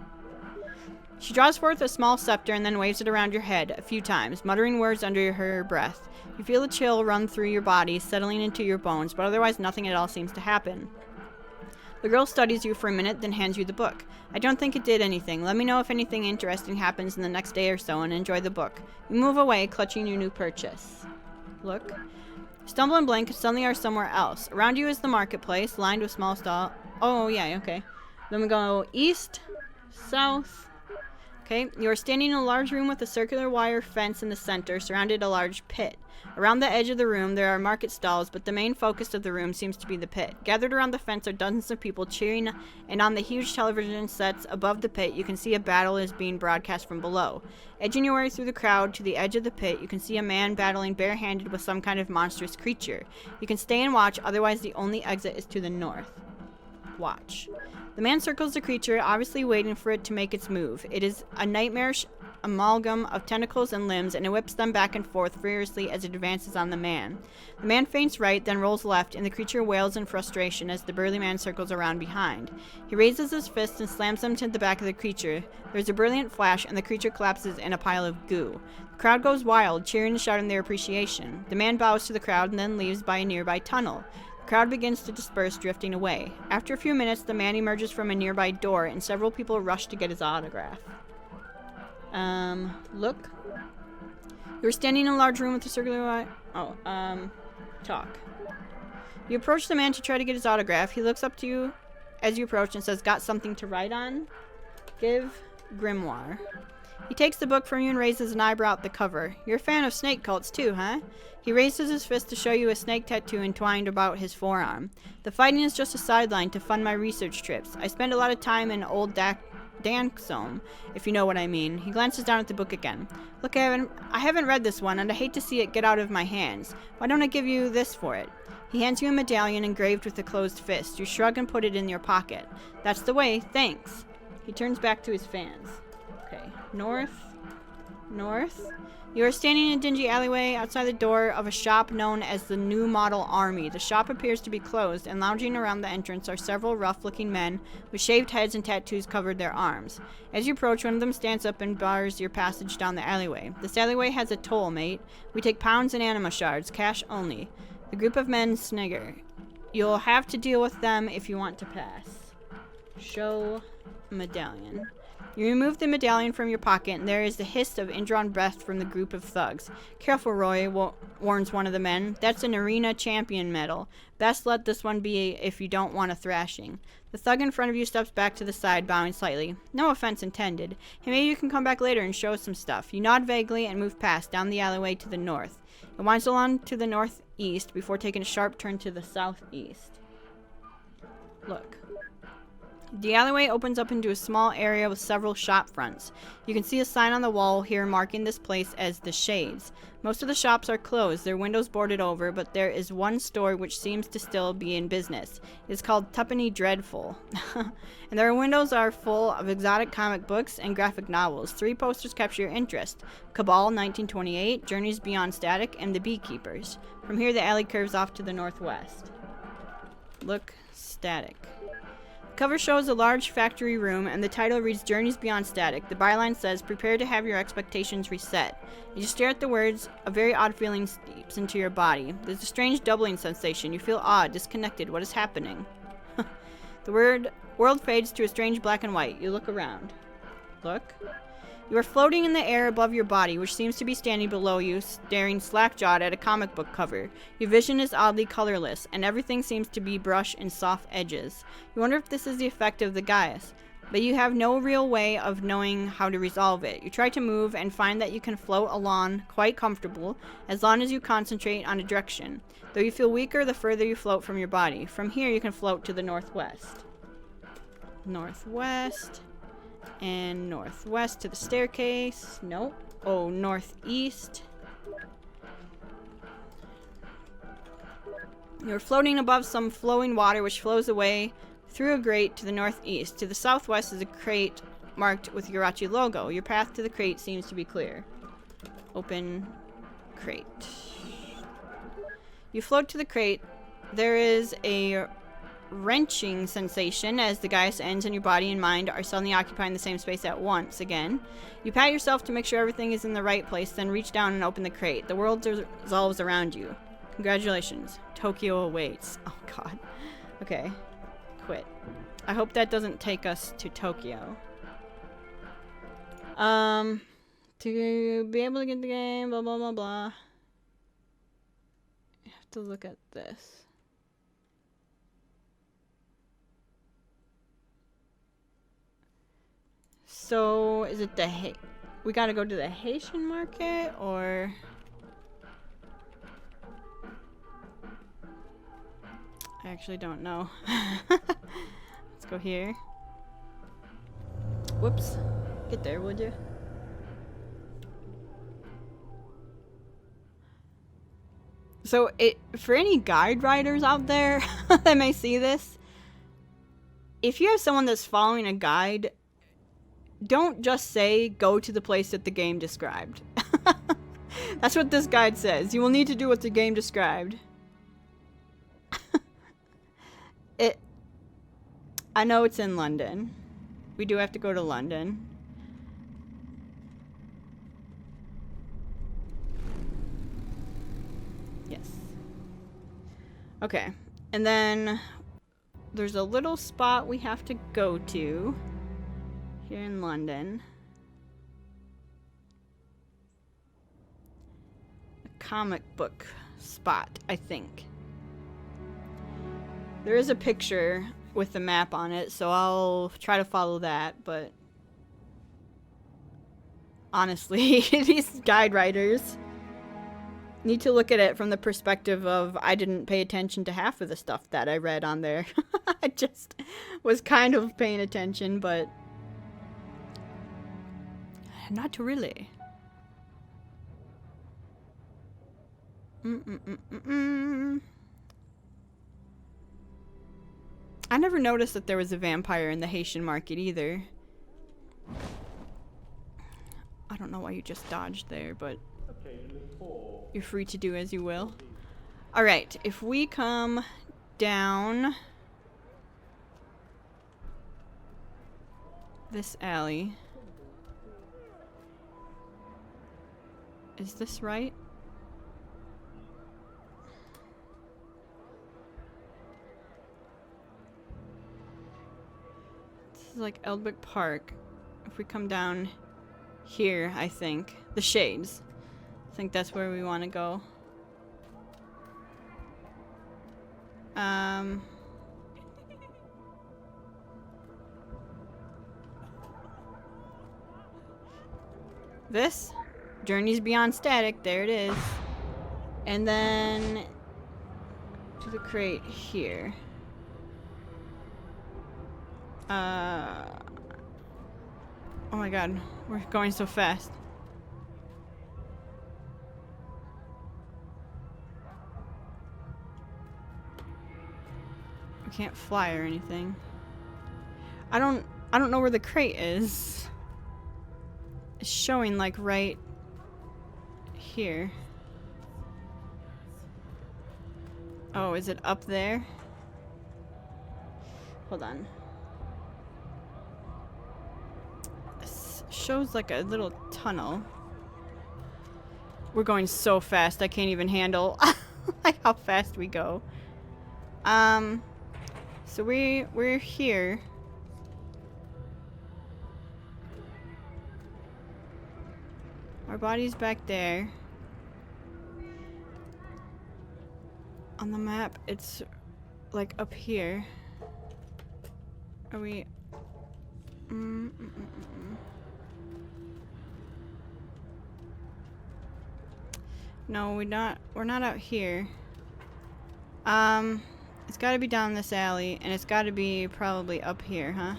She draws forth a small scepter and then waves it around your head a few times, muttering words under her breath. You feel a chill run through your body, settling into your bones, but otherwise nothing at all seems to happen. The girl studies you for a minute, then hands you the book. I don't think it did anything. Let me know if anything interesting happens in the next day or so, and enjoy the book. You move away, clutching your new purchase. Look. Stumble and blink, suddenly are somewhere else. Around you is the marketplace, lined with small stalls. Oh, yeah, okay. Then we go east, south. Okay, you are standing in a large room with a circular wire fence in the center, surrounded a large pit. Around the edge of the room, there are market stalls, but the main focus of the room seems to be the pit. Gathered around the fence are dozens of people cheering, and on the huge television sets above the pit, you can see a battle is being broadcast from below. Edging your way through the crowd to the edge of the pit, you can see a man battling barehanded with some kind of monstrous creature. You can stay and watch, otherwise the only exit is to the north. Watch. The man circles the creature, obviously waiting for it to make its move. It is a nightmarish amalgam of tentacles and limbs, and it whips them back and forth furiously as it advances on the man. The man feints right, then rolls left, and the creature wails in frustration as the burly man circles around behind. He raises his fist and slams them to the back of the creature. There's a brilliant flash, and the creature collapses in a pile of goo. The crowd goes wild, cheering and shouting their appreciation. The man bows to the crowd and then leaves by a nearby tunnel. The crowd begins to disperse, drifting away. After a few minutes, the man emerges from a nearby door, and several people rush to get his autograph. Look. You're standing in a large room with a circular... talk. You approach the man to try to get his autograph. He looks up to you as you approach and says, "Got something to write on?" Give grimoire. He takes the book from you and raises an eyebrow at the cover. You're a fan of snake cults too, huh? He raises his fist to show you a snake tattoo entwined about his forearm. The fighting is just a sideline to fund my research trips. I spend a lot of time in old Dankzone, if you know what I mean. He glances down at the book again. Look, I haven't read this one, and I hate to see it get out of my hands. Why don't I give you this for it? He hands you a medallion engraved with a closed fist. You shrug and put it in your pocket. That's the way, thanks. He turns back to his fans. Okay, north. You are standing in a dingy alleyway outside the door of a shop known as the New Model Army. The shop appears to be closed, and lounging around the entrance are several rough-looking men with shaved heads and tattoos covered their arms. As you approach, one of them stands up and bars your passage down the alleyway. This alleyway has a toll, mate. We take pounds and anima shards, cash only. The group of men snigger. You'll have to deal with them if you want to pass. Show medallion. You remove the medallion from your pocket, and there is the hiss of indrawn breath from the group of thugs. Careful, Roy, warns one of the men. That's an arena champion medal. Best let this one be if you don't want a thrashing. The thug in front of you steps back to the side, bowing slightly. No offense intended. Hey, maybe you can come back later and show us some stuff. You nod vaguely and move past, down the alleyway to the north. It winds along to the northeast before taking a sharp turn to the southeast. Look. The alleyway opens up into a small area with several shop fronts. You can see a sign on the wall here marking this place as the Shades. Most of the shops are closed, their windows boarded over, but there is one store which seems to still be in business. It is called Tuppenny Dreadful. And their windows are full of exotic comic books and graphic novels. 3 posters capture your interest. Cabal 1928, Journeys Beyond Static, and The Beekeepers. From here the alley curves off to the northwest. Look, static. Cover shows a large factory room, and the title reads Journeys Beyond Static. The byline says, prepare to have your expectations reset. As you stare at the words, a very odd feeling seeps into your body. There's a strange doubling sensation. You feel odd, disconnected. What is happening? The world fades to a strange black and white. You look around. Look. You are floating in the air above your body, which seems to be standing below you, staring slack-jawed at a comic book cover. Your vision is oddly colorless, and everything seems to be brushed and soft edges. You wonder if this is the effect of the Gaius, but you have no real way of knowing how to resolve it. You try to move and find that you can float along quite comfortable, as long as you concentrate on a direction, though you feel weaker the further you float from your body. From here you can float to the northwest. Northwest. And northwest to the staircase. Nope. Oh, northeast. You're floating above some flowing water which flows away through a grate to the northeast. To the southwest is a crate marked with Yurachi logo. Your path to the crate seems to be clear. Open crate. You float to the crate. There is a wrenching sensation as the Gaius ends and your body and mind are suddenly occupying the same space at once again. You pat yourself to make sure everything is in the right place, then reach down and open the crate. The world dissolves around you. Congratulations. Tokyo awaits. Oh god. Okay. Quit. I hope that doesn't take us to Tokyo. To be able to get the game, blah blah blah blah. You have to look at this. So, is it the we gotta go to the Haitian market, or... I actually don't know. Let's go here. Whoops. Get there, would you? So, for any guide writers out there that may see this, if you have someone that's following a guide, don't just say, go to the place that the game described. That's what this guide says. You will need to do what the game described. I know it's in London. We do have to go to London. Yes. Okay. And then there's a little spot we have to go to here in London. A comic book spot, I think. There is a picture with the map on it, so I'll try to follow that, but honestly, these guide writers need to look at it from the perspective of, I didn't pay attention to half of the stuff that I read on there. I just was kind of paying attention, but not really. I never noticed that there was a vampire in the Haitian market either. I don't know why you just dodged there, but you're free to do as you will. Alright, if we come down this alley. Is this right? This is like Eldwick Park. if we come down here, I think. The shades. I think that's where we want to go. This? Journeys Beyond Static. There it is. And then to the crate here. Oh my god, we're going so fast. We can't fly or anything. I don't know where the crate is. It's showing like right here. Oh, is it up there? Hold on. This shows like a little tunnel. We're going so fast, I can't even handle like how fast we go. So we're here. Our body's back there. On the map, it's like up here. Are we? No, we're not out here. It's gotta be down this alley, and it's gotta be probably up here, huh?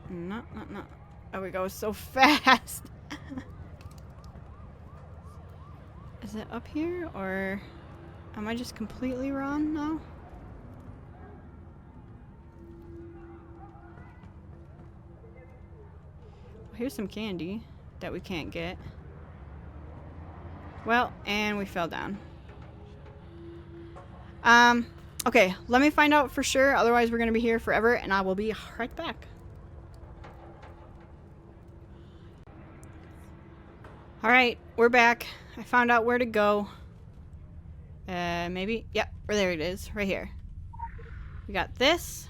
No. Oh, we go so fast. Is it up here, or am I just completely wrong now? Here's some candy that we can't get. Well, and we fell down. Okay, let me find out for sure, otherwise we're gonna be here forever, and I will be right back. Alright, we're back. I found out where to go. Maybe? Yep, there it is, right here. We got this.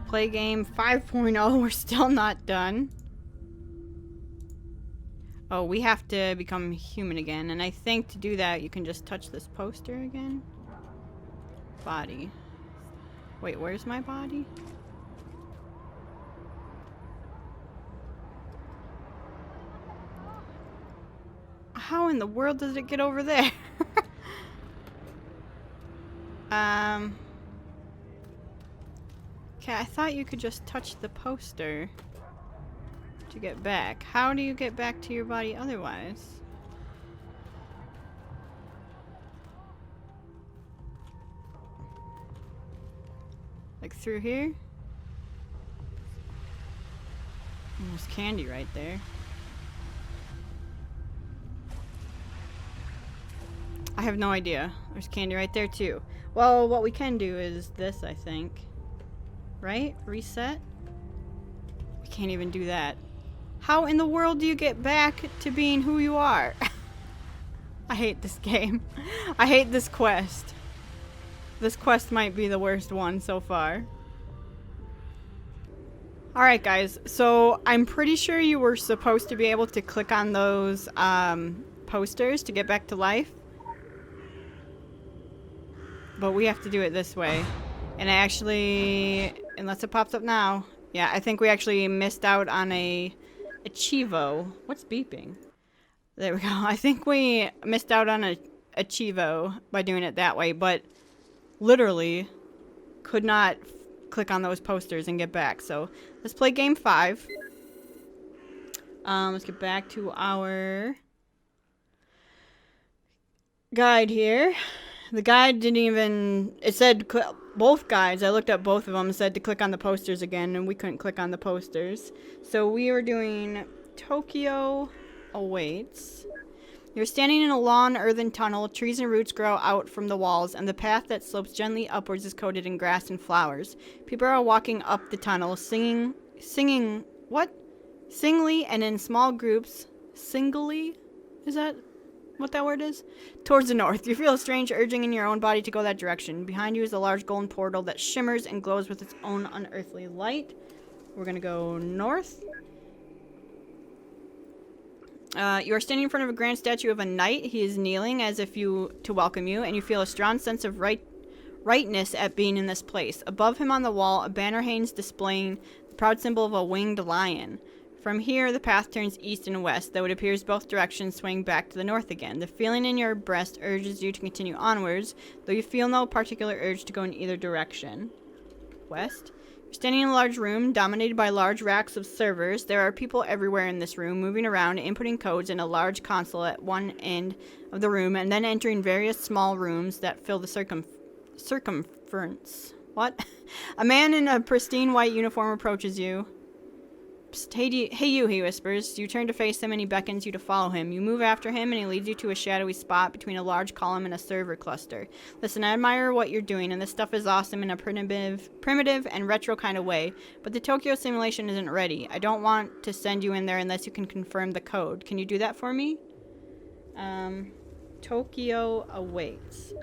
Play game 5.0, we're still not done. Oh, we have to become human again, and I think to do that you can just touch this poster again. Body. Wait, where's my body? How in the world does it get over there? Okay, I thought you could just touch the poster to get back. How do you get back to your body otherwise? Like through here? There's candy right there. I have no idea. There's candy right there too. Well, what we can do is this, I think. Right? Reset? We can't even do that. How in the world do you get back to being who you are? I hate this game. I hate this quest. This quest might be the worst one so far. Alright guys, so I'm pretty sure you were supposed to be able to click on those posters to get back to life. But we have to do it this way. And I actually, unless it pops up now, yeah, I think we actually missed out on a Chivo. What's beeping? There we go. I think we missed out on a Chivo by doing it that way, but literally could not click on those posters and get back. So let's play game 5. Let's get back to our guide here. The guide didn't even, it said, both guides, I looked at both of them, said to click on the posters again, and we couldn't click on the posters. So we were doing Tokyo Awaits. You're standing in a long earthen tunnel, trees and roots grow out from the walls, and the path that slopes gently upwards is coated in grass and flowers. People are walking up the tunnel, singing, what? Singly and in small groups. Singly? Is that what that word is? Towards the north. You feel a strange urging in your own body to go that direction. Behind you is a large golden portal that shimmers and glows with its own unearthly light. We're gonna go north. You are standing in front of a grand statue of a knight. He is kneeling as if to welcome you, and you feel a strong sense of rightness at being in this place. Above him on the wall, a banner hangs displaying the proud symbol of a winged lion. From here, the path turns east and west, though it appears both directions swing back to the north again. The feeling in your breast urges you to continue onwards, though you feel no particular urge to go in either direction. West? You're standing in a large room dominated by large racks of servers. There are people everywhere in this room, moving around, inputting codes in a large console at one end of the room, and then entering various small rooms that fill the circumference. What? A man in a pristine white uniform approaches you. Psst, hey you, he whispers. You turn to face him and he beckons you to follow him. You move after him and he leads you to a shadowy spot between a large column and a server cluster. Listen, I admire what you're doing, and this stuff is awesome in a primitive and retro kind of way, but the Tokyo simulation isn't ready. I don't want to send you in there unless you can confirm the code. Can you do that for me? Tokyo awaits.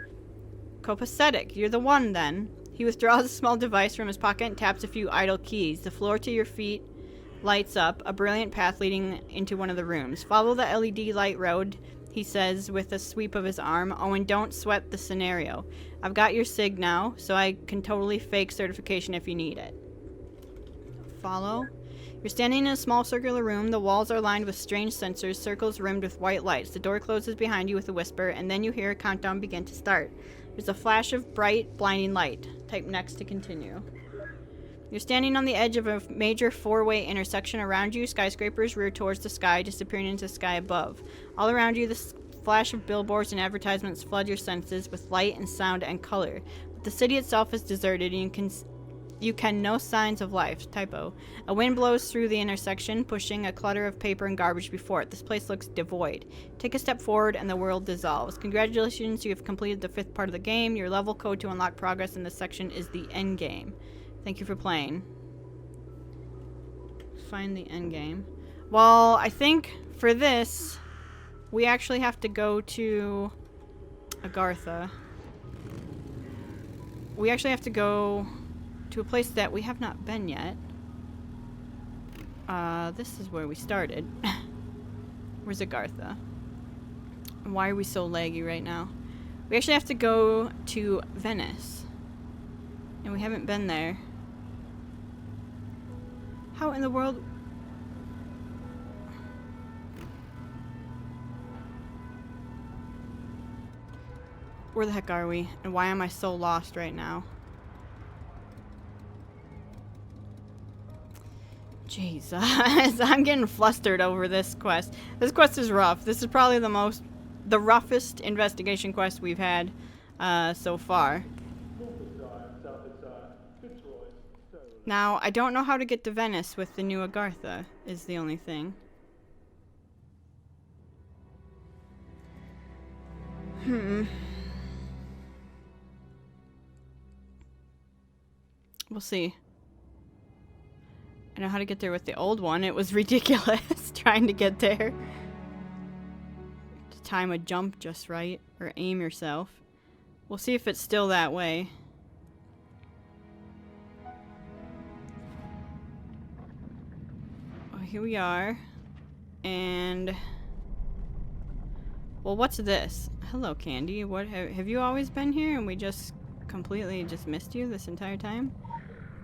Copacetic, you're the one then. He withdraws a small device from his pocket and taps a few idle keys. The floor to your feet lights up, a brilliant path leading into one of the rooms. Follow the LED light road, he says with a sweep of his arm. Oh, and don't sweat the scenario. I've got your SIG now, so I can totally fake certification if you need it. Follow. You're standing in a small circular room. The walls are lined with strange sensors, circles rimmed with white lights. The door closes behind you with a whisper, and then you hear a countdown begin to start. There's a flash of bright, blinding light. Type next to continue. You're standing on the edge of a major four-way intersection. Around you, skyscrapers rear towards the sky, disappearing into the sky above. All around you, the flash of billboards and advertisements flood your senses with light and sound and color. But the city itself is deserted, and you can no signs of life. Typo. A wind blows through the intersection, pushing a clutter of paper and garbage before it. This place looks devoid. Take a step forward and the world dissolves. Congratulations, you have completed the 5th part of the game. Your level code to unlock progress in this section is the end game. Thank you for playing. Find the end game. Well, I think for this, we actually have to go to Agartha. We actually have to go to a place that we have not been yet. This is where we started. Where's Agartha? Why are we so laggy right now? We actually have to go to Venice. And we haven't been there. How in the world? Where the heck are we? And why am I so lost right now? Jesus. I'm getting flustered over this quest. This quest is rough. This is probably the roughest investigation quest we've had so far. Now, I don't know how to get to Venice with the new Agartha, is the only thing. We'll see. I know how to get there with the old one. It was ridiculous trying to get there. To time a jump just right, or aim yourself. We'll see if it's still that way. Here we are, and well, what's this? Hello, Candy. What have you always been here, and we just completely missed you this entire time?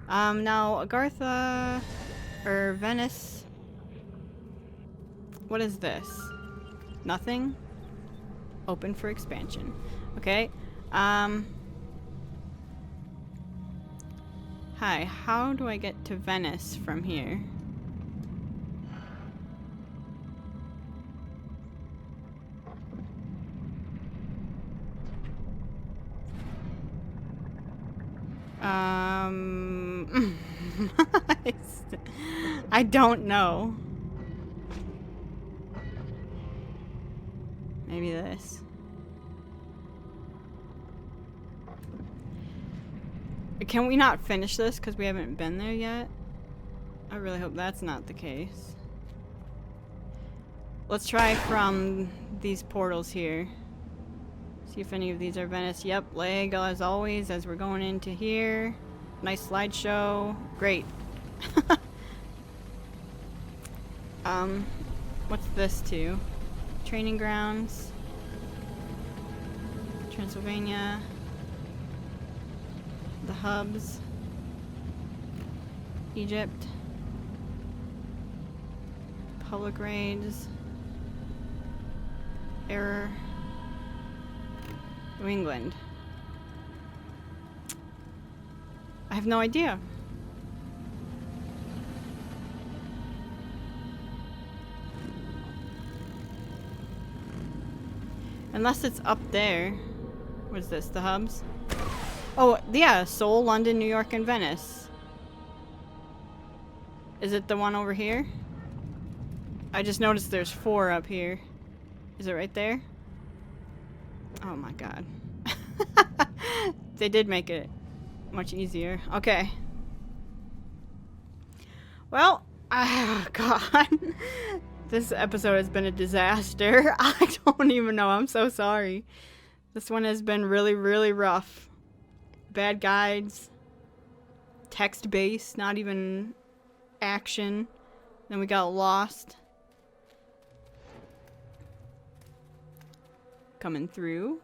Now Agartha or Venice. What is this? Nothing. Open for expansion. Okay. Hi. How do I get to Venice from here? I don't know. Maybe this. Can we not finish this because we haven't been there yet? I really hope that's not the case. let's try from these portals here. See if any of these are Venice. Yep, lag as always as we're going into here. Nice slideshow. Great. What's this to? Training grounds. Transylvania. The hubs. Egypt. Public raids. Error. New England. I have no idea. Unless it's up there. What is this? The hubs? Oh, yeah. Seoul, London, New York, and Venice. Is it the one over here? I just noticed there's 4 up here. Is it right there? Oh my god. They did make it much easier. Okay. Well, oh god. This episode has been a disaster. I don't even know. I'm so sorry. This one has been really, really rough. Bad guides. Text-based, not even action. Then we got lost. Coming through.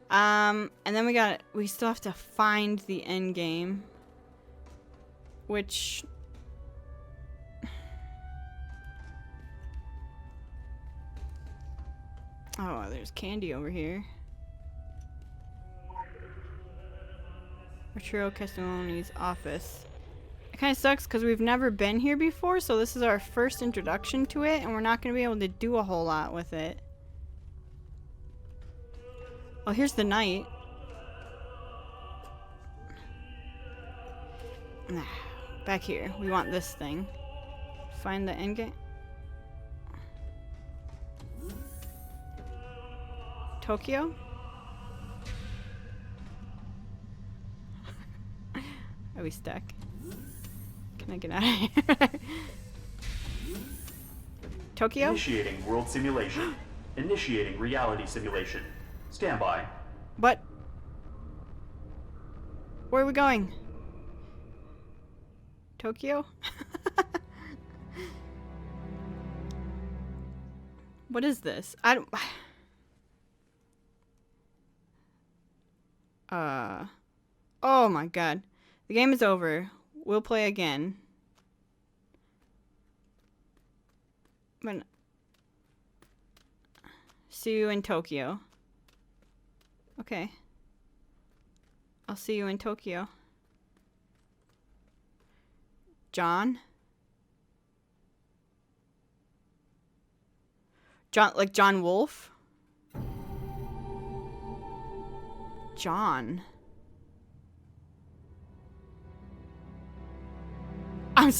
And then we still have to find the end game. Which... Oh, there's candy over here. Arturo Castelloni's office. It kind of sucks because we've never been here before, so this is our first introduction to it, and we're not going to be able to do a whole lot with it. Oh, here's the knight. Back here. We want this thing. Find the end game. Tokyo? Are we stuck? Can I get out of here? Tokyo? Initiating world simulation. Initiating reality simulation. Stand by. What? Where are we going? Tokyo? What is this? I don't... Oh my god. The game is over. We'll play again. But... See you in Tokyo. Okay. I'll see you in Tokyo. John? Like John Wolfe? John. I'm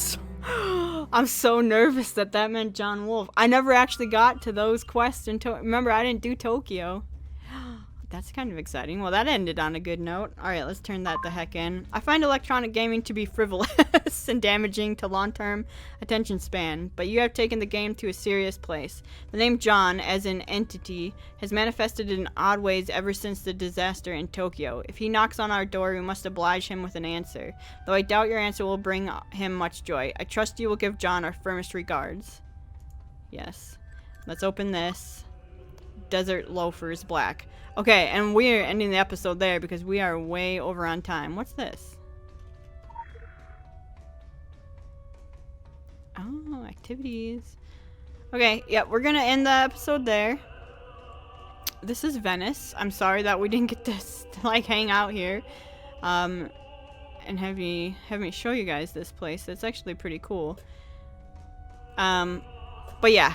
so nervous that meant John Wolfe. I never actually got to those quests until... Remember, I didn't do Tokyo. That's kind of exciting. Well, that ended on a good note. Alright, let's turn that the heck in. I find electronic gaming to be frivolous and damaging to long-term attention span, but you have taken the game to a serious place. The name John, as an entity, has manifested in odd ways ever since the disaster in Tokyo. If he knocks on our door, we must oblige him with an answer, though I doubt your answer will bring him much joy. I trust you will give John our firmest regards. Yes. Let's open this. Desert Loafers Black. Okay, and we're ending the episode there because we are way over on time. What's this? Oh, activities. Okay, yeah, we're gonna end the episode there. This is Venice. I'm sorry that we didn't get to like hang out here. And have me show you guys this place. It's actually pretty cool. But yeah.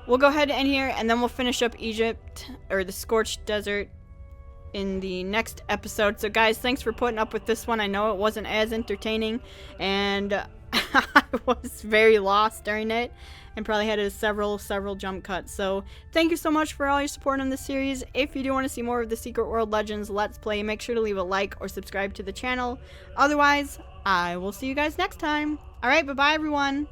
We'll go ahead and end here, and then we'll finish up Egypt, or the Scorched Desert, in the next episode. So guys, thanks for putting up with this one. I know it wasn't as entertaining, and I was very lost during it, and probably had several jump cuts. So thank you so much for all your support on this series. If you do want to see more of the Secret World Legends Let's Play, make sure to leave a like or subscribe to the channel. Otherwise, I will see you guys next time. Alright, bye-bye everyone.